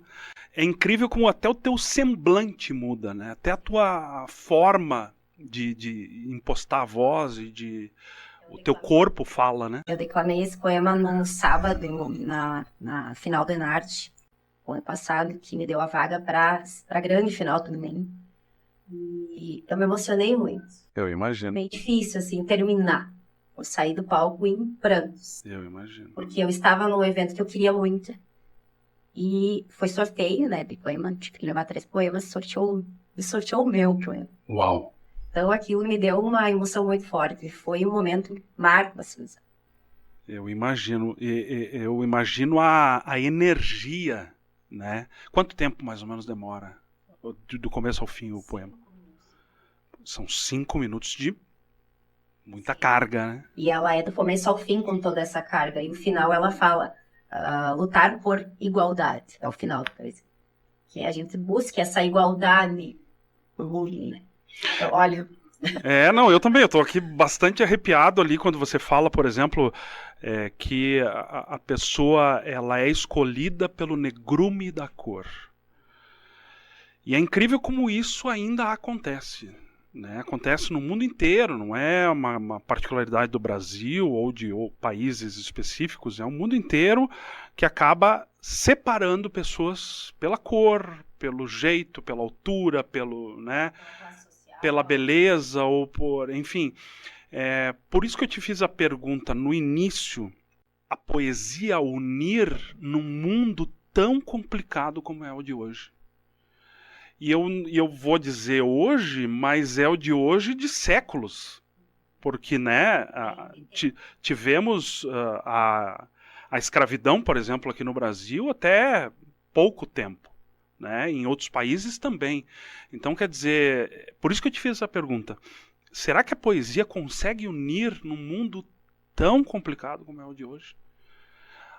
Speaker 1: É incrível como até o teu semblante muda, né? Até a tua forma de impostar a voz e o teu corpo fala, né?
Speaker 2: Eu declamei esse poema no sábado, na final do Enarte, o ano passado, que me deu a vaga para a grande final também. E eu me emocionei muito.
Speaker 1: Eu imagino.
Speaker 2: Bem difícil, assim, terminar. Eu saí do palco em prantos.
Speaker 1: Eu imagino.
Speaker 2: Porque eu estava num evento que eu queria muito. E foi sorteio, né, de poema. Tive que levar 3 poemas, sorteou o meu poema.
Speaker 1: Uau.
Speaker 2: Então aquilo me deu uma emoção muito forte. Foi um momento marco, assim.
Speaker 1: Eu imagino. Eu imagino a energia, né? Quanto tempo mais ou menos demora do começo ao fim o poema? São 5 minutos de muita carga, né?
Speaker 2: E ela é do começo ao fim com toda essa carga. E no final ela fala lutar por igualdade. É o final do poema. Que a gente busque essa igualdade. Então, olha...
Speaker 1: Não, eu também. Eu tô aqui bastante arrepiado ali quando você fala, por exemplo, que a pessoa ela é escolhida pelo negrume da cor. E é incrível como isso ainda acontece. Né? Acontece no mundo inteiro, não é uma particularidade do Brasil ou de países específicos, é o mundo inteiro que acaba separando pessoas pela cor, pelo jeito, pela altura, pela beleza ou por, enfim. Por isso que eu te fiz a pergunta no início, a poesia unir num mundo tão complicado como é o de hoje. E eu vou dizer hoje, mas é o de hoje de séculos. Porque, né, tivemos a escravidão, por exemplo, aqui no Brasil, até pouco tempo, né? Em outros países também. Então, quer dizer, por isso que eu te fiz essa pergunta. Será que a poesia consegue unir num mundo tão complicado como é o de hoje?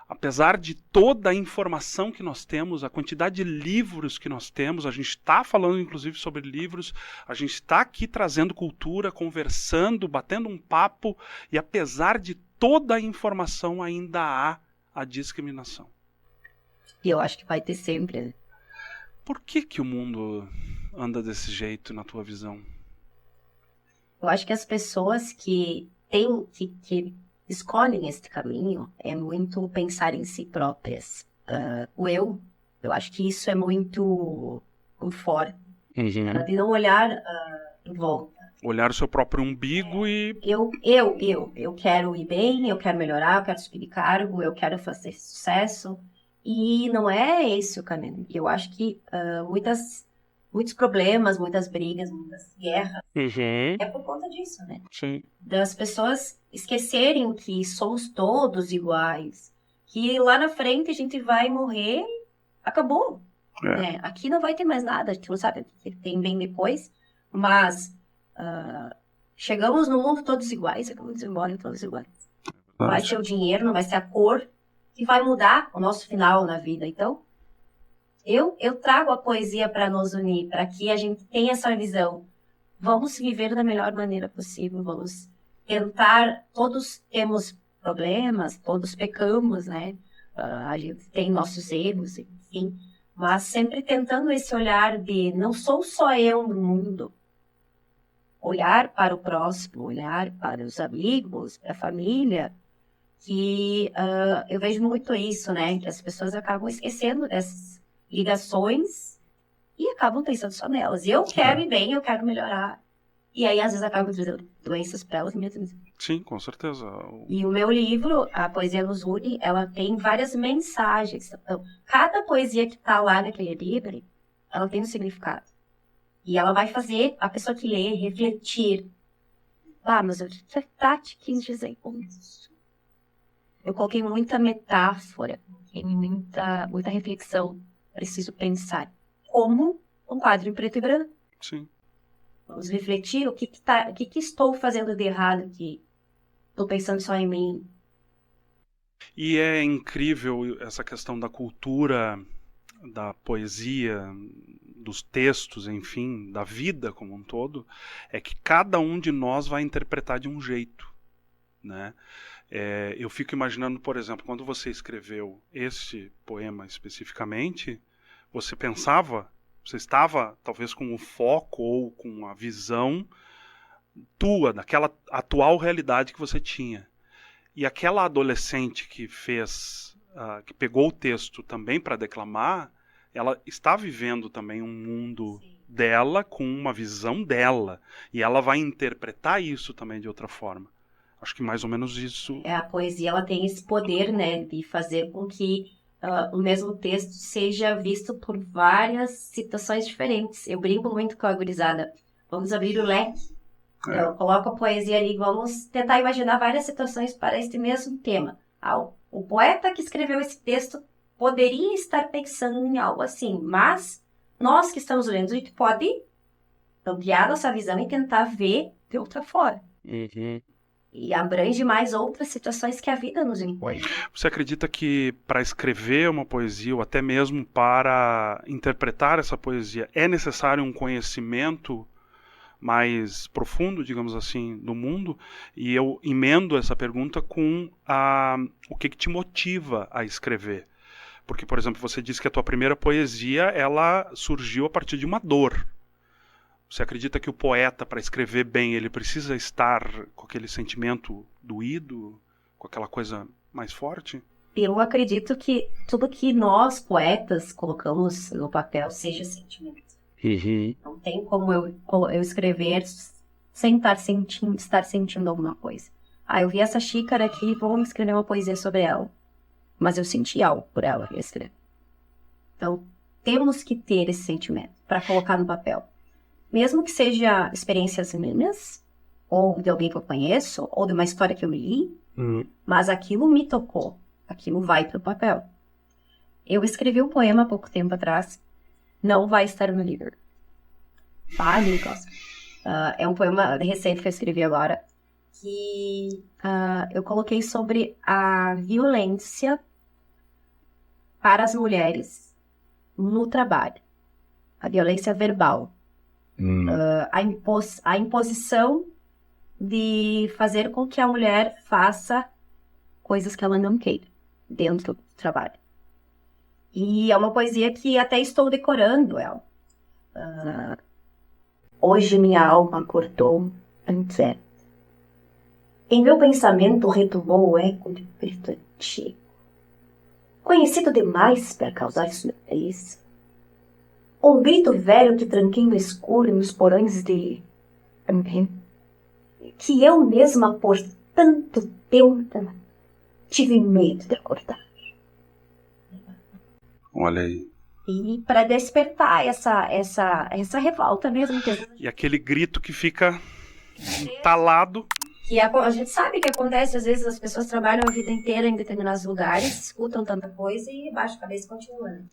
Speaker 1: Apesar de toda a informação que nós temos, a quantidade de livros que nós temos, a gente está falando inclusive sobre livros, a gente está aqui trazendo cultura, conversando, batendo um papo, e apesar de toda a informação ainda há a discriminação.
Speaker 3: E eu acho que vai ter sempre, né?
Speaker 1: Por que o mundo anda desse jeito, na tua visão?
Speaker 3: Eu acho que as pessoas que escolhem esse caminho é muito pensar em si próprias. Eu acho que isso é muito forte. De não olhar em volta.
Speaker 1: Olhar o seu próprio umbigo e...
Speaker 3: Eu quero ir bem, eu quero melhorar, eu quero subir de cargo, eu quero fazer sucesso. E não é esse o caminho. Eu acho que muitos problemas, muitas brigas, muitas guerras, é por conta disso, né?
Speaker 1: Sim.
Speaker 3: Das pessoas esquecerem que somos todos iguais, que lá na frente a gente vai morrer, acabou. Né? Aqui não vai ter mais nada, a gente não sabe o que tem bem depois, mas chegamos no mundo todos iguais, acabamos embora todos iguais. Não vai ser o dinheiro, não vai ser a cor que vai mudar o nosso final na vida. Então, eu trago a poesia para nos unir, para que a gente tenha essa visão. Vamos viver da melhor maneira possível, vamos tentar, todos temos problemas, todos pecamos, né? A gente tem nossos erros, enfim, mas sempre tentando esse olhar de não sou só eu no mundo. Olhar para o próximo, olhar para os amigos, para a família, que eu vejo muito isso, né? Que as pessoas acabam esquecendo dessas ligações e acabam pensando só nelas. Eu quero ir bem, eu quero melhorar. E aí, às vezes, acabam trazendo doenças para elas mesmas.
Speaker 1: Sim, com certeza.
Speaker 3: E o meu livro, A Poesia nos Une, ela tem várias mensagens. Então, cada poesia que está lá naquele livro, ela tem um significado. E ela vai fazer a pessoa que lê refletir. Mas o que tá te quis dizer com isso? Eu coloquei muita metáfora, muita reflexão. Preciso pensar. Como um quadro em preto e branco.
Speaker 1: Sim.
Speaker 3: Vamos refletir o que estou fazendo de errado aqui. Estou pensando só em mim.
Speaker 1: E é incrível essa questão da cultura, da poesia, dos textos, enfim, da vida como um todo, é que cada um de nós vai interpretar de um jeito, né? Eu fico imaginando, por exemplo, quando você escreveu esse poema especificamente, você estava talvez com o foco ou com a visão tua, daquela atual realidade que você tinha. E aquela adolescente que que pegou o texto também para declamar, ela está vivendo também um mundo dela com uma visão dela. E ela vai interpretar isso também de outra forma. Acho que mais ou menos isso.
Speaker 3: A poesia ela tem esse poder, né, de fazer com que o mesmo texto seja visto por várias situações diferentes. Eu brinco muito com a gurizada. Vamos abrir o leque. Eu coloco a poesia ali, vamos tentar imaginar várias situações para este mesmo tema. O poeta que escreveu esse texto poderia estar pensando em algo assim, mas nós que estamos lendo, a gente pode ampliar nossa visão e tentar ver de outra forma. E abrange mais outras situações que a vida nos impõe.
Speaker 1: Você acredita que para escrever uma poesia, ou até mesmo para interpretar essa poesia, é necessário um conhecimento mais profundo, digamos assim, do mundo? E eu emendo essa pergunta com o que te motiva a escrever. Porque, por exemplo, você disse que a tua primeira poesia ela surgiu a partir de uma dor. Você acredita que o poeta, para escrever bem, ele precisa estar com aquele sentimento doído, com aquela coisa mais forte?
Speaker 3: Eu acredito que tudo que nós, poetas, colocamos no papel seja sentimento. Não tem como eu escrever sem estar sentindo alguma coisa. Eu vi essa xícara aqui, vou escrever uma poesia sobre ela. Mas eu senti algo por ela que eu escrevi. Então, temos que ter esse sentimento para colocar no papel. Mesmo que seja experiências minhas, ou de alguém que eu conheço, ou de uma história que eu li, mas aquilo me tocou. Aquilo vai para o papel. Eu escrevi um poema há pouco tempo atrás. Não vai estar no livro. Tá, Nicolas? É um poema recente que eu escrevi agora. Que eu coloquei sobre a violência para as mulheres no trabalho. A violência verbal. A imposição de fazer com que a mulher faça coisas que ela não queira dentro do trabalho. E é uma poesia que até estou decorando ela. Hoje minha alma acordou incerta. Em meu pensamento retumbou o eco de um grito antigo, conhecido demais para causar surpresa. Um grito velho de tranquilo escuro nos porões de... que eu mesma por tanto tempo tive medo de acordar.
Speaker 1: Olha aí.
Speaker 3: E para despertar essa revolta mesmo.
Speaker 1: E aquele grito que fica entalado.
Speaker 3: Que a gente sabe que acontece, às vezes as pessoas trabalham a vida inteira em determinados lugares, escutam tanta coisa e baixam a cabeça e continuam.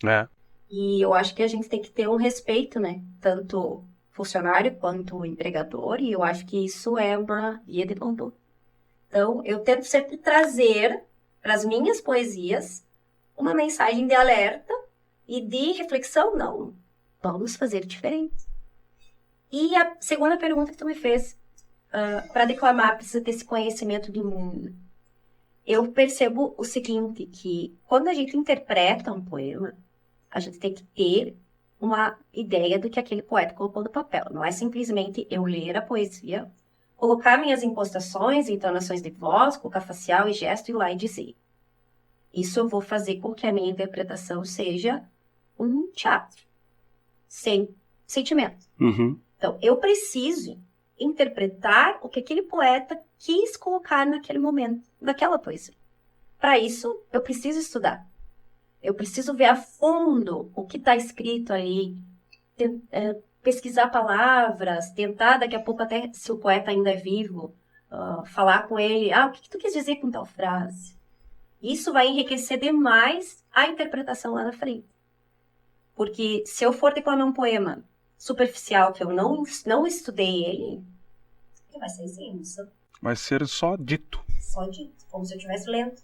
Speaker 3: E eu acho que a gente tem que ter um respeito, né? Tanto funcionário quanto empregador, e eu acho que isso é uma via de mão dupla. Então, eu tento sempre trazer para as minhas poesias uma mensagem de alerta e de reflexão. Não, vamos fazer diferente. E a segunda pergunta que tu me fez, para declamar, precisa ter esse conhecimento do mundo. Eu percebo o seguinte, que quando a gente interpreta um poema, a gente tem que ter uma ideia do que aquele poeta colocou no papel. Não é simplesmente eu ler a poesia, colocar minhas impostações, entonações de voz, colocar facial e gesto e ir lá e dizer. Isso eu vou fazer com que a minha interpretação seja um teatro, sem sentimento. Então, eu preciso interpretar o que aquele poeta quis colocar naquele momento, naquela poesia. Para isso, eu preciso estudar. Eu preciso ver a fundo o que está escrito ali, pesquisar palavras, tentar daqui a pouco, até se o poeta ainda é vivo, falar com ele, o que tu quis dizer com tal frase? Isso vai enriquecer demais a interpretação lá na frente. Porque se eu for declamar um poema superficial, que eu não estudei ele vai ser sem isso.
Speaker 1: Vai ser só dito.
Speaker 3: Só dito, como se eu estivesse lendo.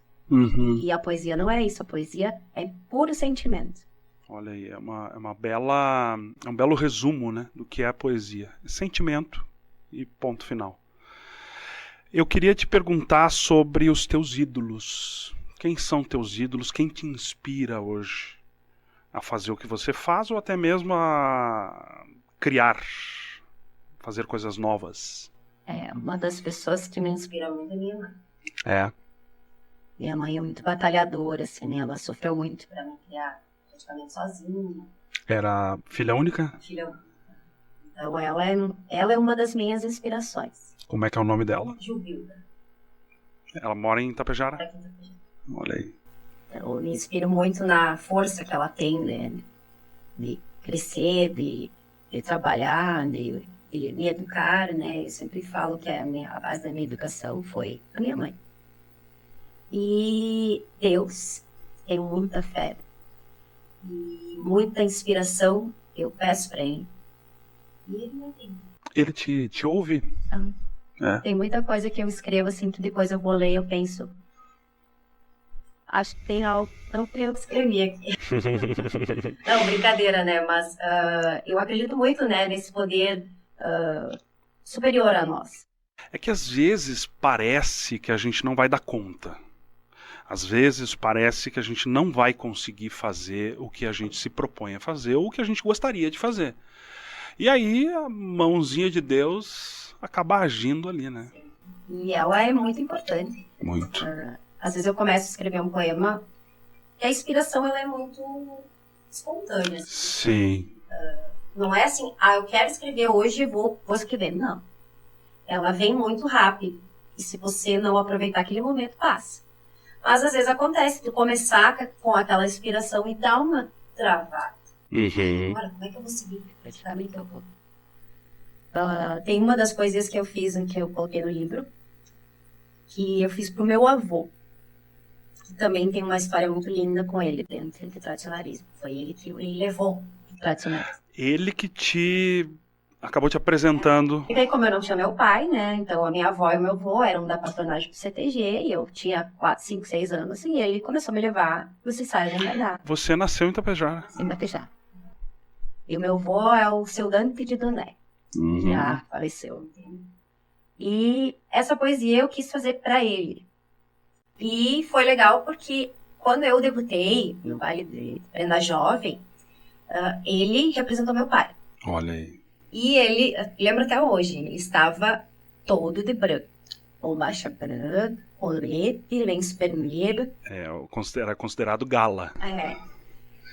Speaker 3: E a poesia não é isso, a poesia é puro sentimento.
Speaker 1: Olha aí, é um belo resumo, né, do que é a poesia. Sentimento e ponto final. Eu queria te perguntar sobre os teus ídolos. Quem são teus ídolos? Quem te inspira hoje a fazer o que você faz ou até mesmo a criar, fazer coisas novas?
Speaker 3: Uma das pessoas que me inspira muito é minha mãe.
Speaker 1: É.
Speaker 3: Minha mãe é muito batalhadora, assim, né? Ela sofreu muito pra me criar praticamente sozinha.
Speaker 1: Era filha única?
Speaker 3: Filha única. Então ela é uma das minhas inspirações.
Speaker 1: Como é que é o nome dela?
Speaker 3: Jubilda.
Speaker 1: Ela mora em Itapejara?
Speaker 3: Aqui em Itapejara.
Speaker 1: Olha aí.
Speaker 3: Então, eu me inspiro muito na força que ela tem, né? De crescer, de trabalhar, de me educar, né? Eu sempre falo que a base da minha educação foi a minha mãe. E Deus, tenho muita fé e muita inspiração, eu peço para Ele. E Ele me atende.
Speaker 1: Ele te ouve?
Speaker 3: Tem muita coisa que eu escrevo assim, que depois eu vou ler e eu penso, acho que tem algo, não tem eu que escrevi aqui. Não, brincadeira, né? Mas eu acredito muito, né, nesse poder superior a nós.
Speaker 1: É que às vezes parece que a gente não vai dar conta. Às vezes parece que a gente não vai conseguir fazer o que a gente se propõe a fazer ou o que a gente gostaria de fazer. E aí a mãozinha de Deus acaba agindo ali, né?
Speaker 3: E ela é muito importante.
Speaker 1: Muito.
Speaker 3: Às vezes eu começo a escrever um poema e a inspiração ela é muito espontânea.
Speaker 1: Sim.
Speaker 3: Não é assim, eu quero escrever hoje e vou escrever. Não. Ela vem muito rápido. E se você não aproveitar aquele momento, passa. Mas às vezes acontece, tu começar com aquela inspiração e dar uma travada. Agora, como é que eu vou seguir? Praticamente eu vou. Tem uma das poesias que eu fiz, que eu coloquei no livro, que eu fiz pro meu avô. que também tem uma história muito linda com ele dentro do tradicionalismo. Foi ele que me levou ao tradicionalismo.
Speaker 1: Ele que acabou te apresentando.
Speaker 3: E daí, como eu não tinha meu pai, né? Então a minha avó e o meu avô eram da patronagem do CTG, e eu tinha 4, 5, 6 anos, e ele começou a me levar nos ensaios de Indaiá.
Speaker 1: Você nasceu em Tapejara.
Speaker 3: Em Tapejara. E o meu avô é o seu Dante de Doné. Já faleceu. E essa poesia eu quis fazer para ele. E foi legal porque quando eu debutei no baile de Prenda Jovem, ele representou meu pai.
Speaker 1: Olha aí.
Speaker 3: E ele, lembro até hoje, ele estava todo de branco. Bombacha branca, colete, lenço vermelho.
Speaker 1: Era considerado gala.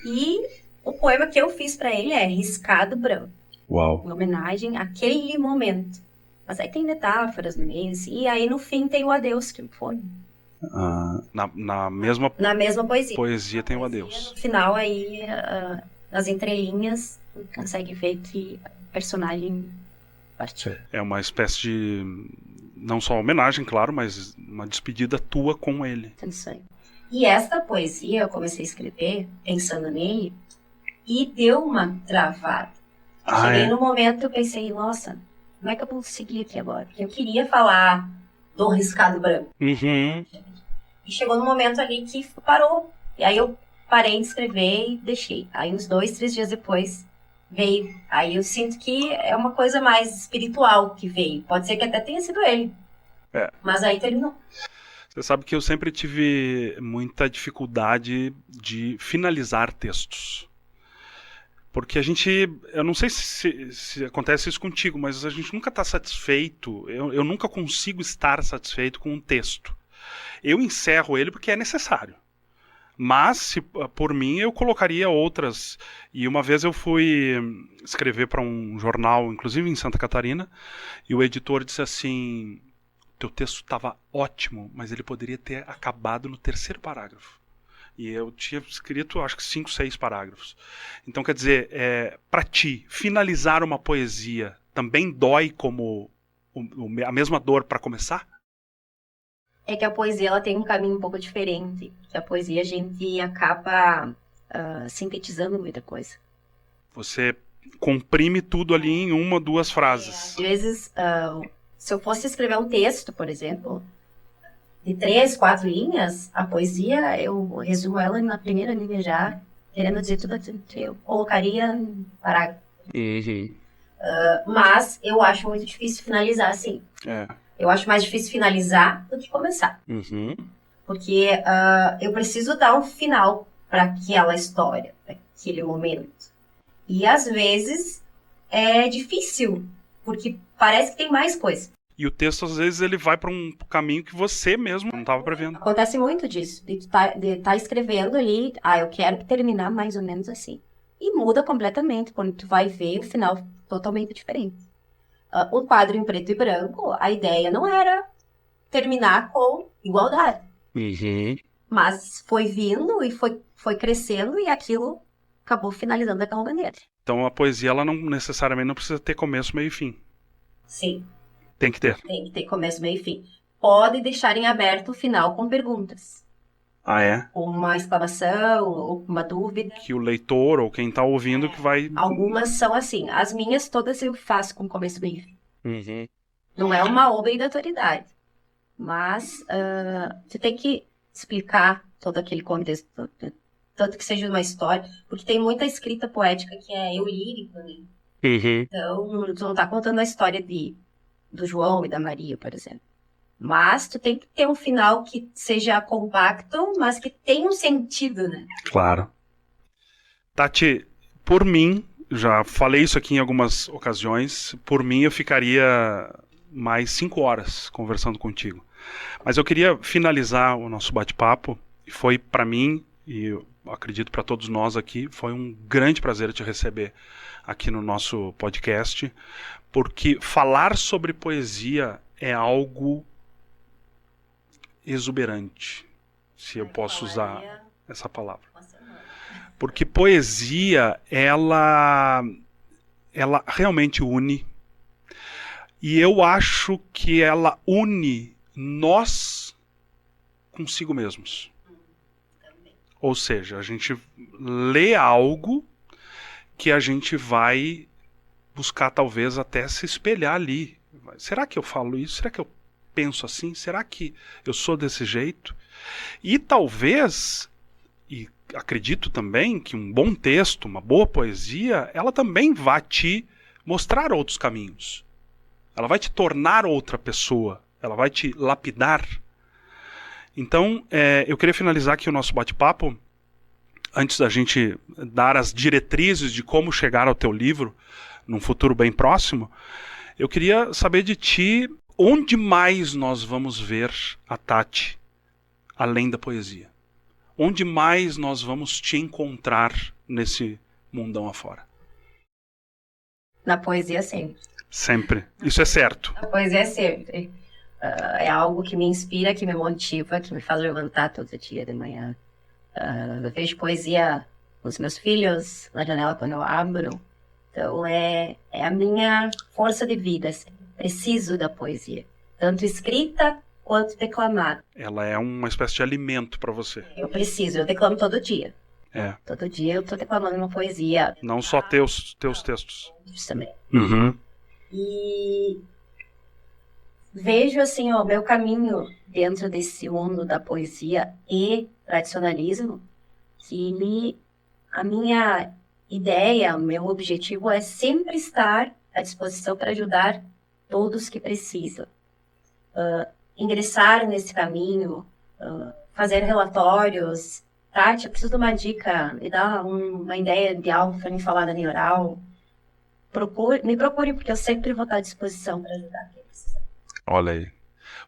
Speaker 3: E o poema que eu fiz para ele é Riscado Branco.
Speaker 1: Uau.
Speaker 3: Em homenagem àquele momento. Mas aí tem metáforas no meio, assim, e aí no fim tem o adeus, que foi.
Speaker 1: Na mesma poesia tem o adeus.
Speaker 3: No final aí, nas entrelinhas, consegue ver que o personagem partiu.
Speaker 1: É uma espécie de, não só homenagem, claro, mas uma despedida tua com ele.
Speaker 3: Isso aí. E esta poesia eu comecei a escrever pensando nele e deu uma travada. Cheguei no momento que eu pensei, nossa, como é que eu vou seguir aqui agora? Porque eu queria falar do riscado branco.
Speaker 1: Uhum.
Speaker 3: E chegou no momento ali que parou. E aí eu parei de escrever e deixei. Aí uns 2, 3 dias depois veio. Aí eu sinto que é uma coisa mais espiritual que veio. Pode ser que até tenha sido ele. Mas aí terminou.
Speaker 1: Você sabe que eu sempre tive muita dificuldade de finalizar textos. Porque eu não sei se acontece isso contigo, mas a gente nunca está satisfeito, eu nunca consigo estar satisfeito com um texto. Eu encerro ele porque é necessário. Mas, se por mim, eu colocaria outras. E uma vez eu fui escrever para um jornal, inclusive em Santa Catarina, e o editor disse assim, teu texto estava ótimo, mas ele poderia ter acabado no 3º parágrafo. E eu tinha escrito, acho que 5, 6 parágrafos. Então, quer dizer, para ti, finalizar uma poesia também dói como a mesma dor para começar?
Speaker 3: É que a poesia ela tem um caminho um pouco diferente. Que a poesia a gente acaba sintetizando muita coisa.
Speaker 1: Você comprime tudo ali em 1, 2 frases.
Speaker 3: Às vezes, se eu fosse escrever um texto, por exemplo, de 3, 4 linhas, a poesia, eu resumo ela na primeira linha já, querendo dizer tudo aquilo que eu colocaria em parágrafo. Mas eu acho muito difícil finalizar assim. Eu acho mais difícil finalizar do que começar.
Speaker 1: Uhum.
Speaker 3: Porque eu preciso dar um final para aquela história, para aquele momento. E às vezes é difícil, porque parece que tem mais coisa.
Speaker 1: E o texto, às vezes, ele vai para um caminho que você mesmo não estava prevendo.
Speaker 3: Acontece muito disso, de estar escrevendo ali, eu quero terminar mais ou menos assim. E muda completamente, quando tu vai ver o final totalmente diferente. Um quadro em preto e branco, a ideia não era terminar com igualdade.
Speaker 1: Uhum.
Speaker 3: Mas foi vindo e foi crescendo e aquilo acabou finalizando daquela maneira.
Speaker 1: Então a poesia, ela não necessariamente não precisa ter começo, meio e fim.
Speaker 3: Sim.
Speaker 1: Tem que ter.
Speaker 3: Tem que ter começo, meio e fim. Pode deixar em aberto o final com perguntas. Ou uma exclamação, ou uma dúvida.
Speaker 1: Que o leitor ou quem está ouvindo que vai...
Speaker 3: Algumas são assim. As minhas todas eu faço com começo, meio e fim.
Speaker 1: Uhum.
Speaker 3: Não é uma obrigatoriedade. Mas você tem que explicar todo aquele contexto. Tanto que seja uma história. Porque tem muita escrita poética que é eu lírico, né?
Speaker 1: Uhum.
Speaker 3: Então, tu não está contando a história do João e da Maria, por exemplo. Mas tu tem que ter um final que seja compacto, mas que tenha um sentido, né?
Speaker 1: Claro. Tati, por mim, já falei isso aqui em algumas ocasiões, por mim eu ficaria mais 5 horas conversando contigo. Mas eu queria finalizar o nosso bate-papo, e foi para mim, e eu acredito para todos nós aqui, foi um grande prazer te receber aqui no nosso podcast, porque falar sobre poesia é algo exuberante, se eu posso usar essa palavra. Porque poesia, ela realmente une, e eu acho que ela une nós consigo mesmos. Ou seja, a gente lê algo que a gente vai buscar talvez até se espelhar ali. Será que eu falo isso? Será que eu penso assim? Será que eu sou desse jeito? E talvez, e acredito também que um bom texto, uma boa poesia, ela também vai te mostrar outros caminhos. Ela vai te tornar outra pessoa. Ela vai te lapidar. Então, eu queria finalizar aqui o nosso bate-papo, antes da gente dar as diretrizes de como chegar ao teu livro, num futuro bem próximo. Eu queria saber de ti, onde mais nós vamos ver a Tati, além da poesia? Onde mais nós vamos te encontrar nesse mundão afora?
Speaker 3: Na poesia, sempre.
Speaker 1: Sempre. Isso é certo.
Speaker 3: Na poesia, sempre. É algo que me inspira, que me motiva, que me faz levantar todo dia de manhã. Eu vejo poesia nos meus filhos, na janela quando eu abro. Então, é a minha força de vida. Assim. Preciso da poesia. Tanto escrita quanto declamada.
Speaker 1: Ela é uma espécie de alimento para você.
Speaker 3: Eu preciso, eu declamo todo dia.
Speaker 1: É.
Speaker 3: Todo dia eu estou declamando uma poesia.
Speaker 1: Não só teus textos.
Speaker 3: Isso também.
Speaker 1: Uhum.
Speaker 3: E vejo assim, o meu caminho dentro desse mundo da poesia e tradicionalismo, que a minha ideia, o meu objetivo é sempre estar à disposição para ajudar todos que precisam. Ingressar nesse caminho, fazer relatórios. Tati, eu preciso de uma dica, me dá uma ideia de algo para me falar da neural. Me procure, porque eu sempre vou estar à disposição para ajudar quem precisa.
Speaker 1: Olha aí.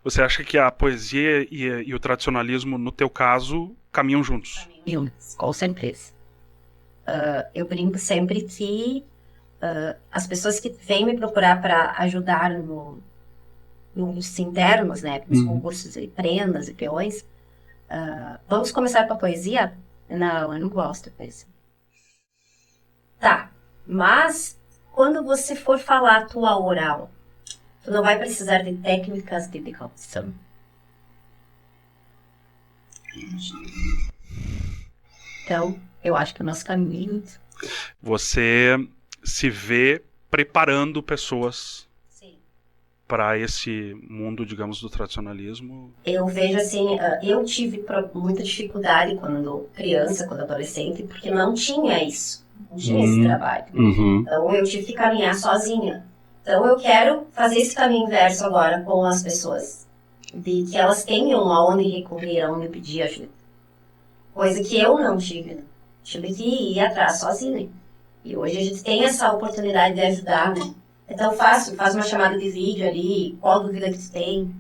Speaker 1: Você acha que a poesia e o tradicionalismo, no teu caso, caminham juntos?
Speaker 3: Caminham, com certeza. Eu brinco sempre que as pessoas que vêm me procurar para ajudar nos internos, né, nos concursos de prendas e peões, vamos começar com a poesia? Não, eu não gosto de poesia. Tá, mas quando você for falar a tua oral, tu não vai precisar de técnicas de declamação. Então, eu acho que o nosso caminho...
Speaker 1: Você se vê preparando pessoas para esse mundo, digamos, do tradicionalismo?
Speaker 3: Eu vejo assim, eu tive muita dificuldade quando criança, quando adolescente, porque não tinha isso, não tinha esse trabalho. Então eu tive que caminhar sozinha. Então eu quero fazer esse caminho inverso agora com as pessoas, de que elas tenham aonde recorrer, aonde pedir ajuda. Coisa que eu não tive. Tive que ir atrás sozinha. E hoje a gente tem essa oportunidade de ajudar, né? É tão fácil, faz uma chamada de vídeo ali, qual dúvida que tu tem.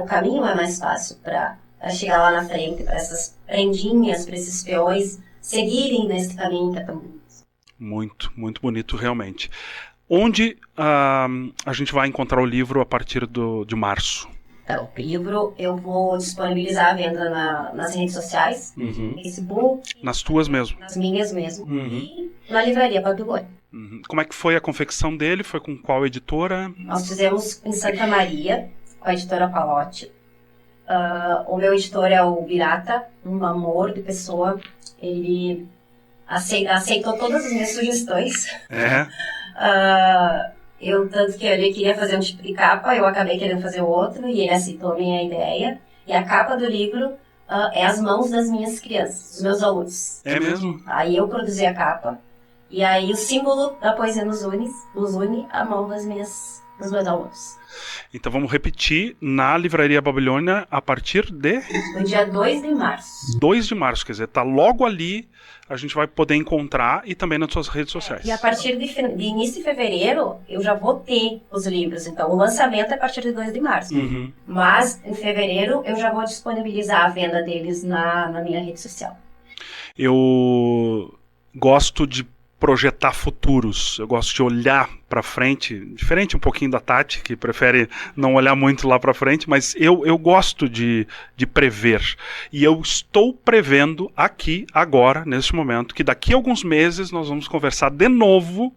Speaker 3: O caminho é mais fácil para chegar lá na frente, para essas prendinhas, para esses peões seguirem nesse caminho que é tão bonito.
Speaker 1: Muito, muito bonito, realmente. Onde a gente vai encontrar o livro a partir de março?
Speaker 3: Então, o livro eu vou disponibilizar a venda nas redes sociais, no Facebook.
Speaker 1: Nas tuas mesmo?
Speaker 3: Nas minhas mesmo. E na livraria Babilônia.
Speaker 1: Como é que foi a confecção dele? Foi com qual editora?
Speaker 3: Nós fizemos em Santa Maria, com a editora Palote. O meu editor é o Birata, um amor de pessoa. Ele aceitou todas as minhas sugestões. Tanto que ele queria fazer um tipo de capa, eu acabei querendo fazer outro, e ele aceitou a minha ideia. E a capa do livro é as mãos das minhas crianças, dos meus alunos.
Speaker 1: É mesmo?
Speaker 3: Aí eu produzi a capa. E aí o símbolo da poesia nos une a mão dos meus alunos.
Speaker 1: Então vamos repetir, na Livraria Babilônia a partir de...
Speaker 3: No dia 2 de março.
Speaker 1: 2 de março, quer dizer, tá logo ali, a gente vai poder encontrar e também nas suas redes sociais.
Speaker 3: E a partir de início de fevereiro, eu já vou ter os livros. Então o lançamento é a partir de 2 de março. Mas em fevereiro eu já vou disponibilizar a venda deles na minha rede social.
Speaker 1: Eu gosto de projetar futuros, eu gosto de olhar para frente, diferente um pouquinho da Tati, que prefere não olhar muito lá para frente, mas eu gosto de prever, e eu estou prevendo aqui, agora, neste momento, que daqui a alguns meses nós vamos conversar de novo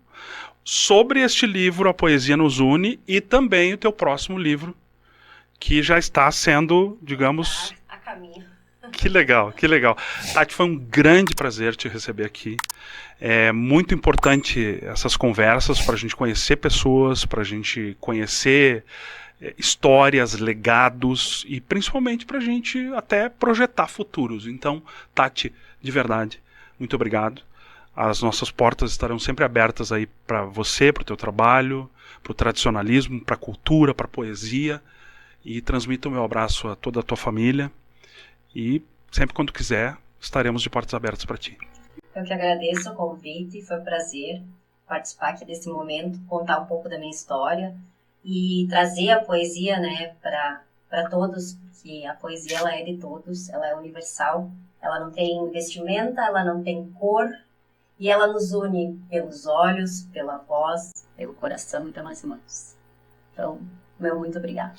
Speaker 1: sobre este livro, A Poesia nos Une, e também o teu próximo livro, que já está sendo, digamos...
Speaker 3: A caminho.
Speaker 1: Que legal, que legal. Tati, foi um grande prazer te receber aqui. É muito importante essas conversas para a gente conhecer pessoas, para a gente conhecer histórias, legados e principalmente para a gente até projetar futuros. Então, Tati, de verdade, muito obrigado. As nossas portas estarão sempre abertas aí para você, para o teu trabalho, para o tradicionalismo, para a cultura, para a poesia. E transmito o meu abraço a toda a tua família. E sempre quando quiser, estaremos de portas abertas para ti.
Speaker 2: Eu que agradeço o convite, foi um prazer participar aqui desse momento, contar um pouco da minha história e trazer a poesia, né, para todos, porque a poesia ela é de todos, ela é universal, ela não tem vestimenta, ela não tem cor e ela nos une pelos olhos, pela voz, pelo coração e pelas mãos. Então, meu muito obrigado.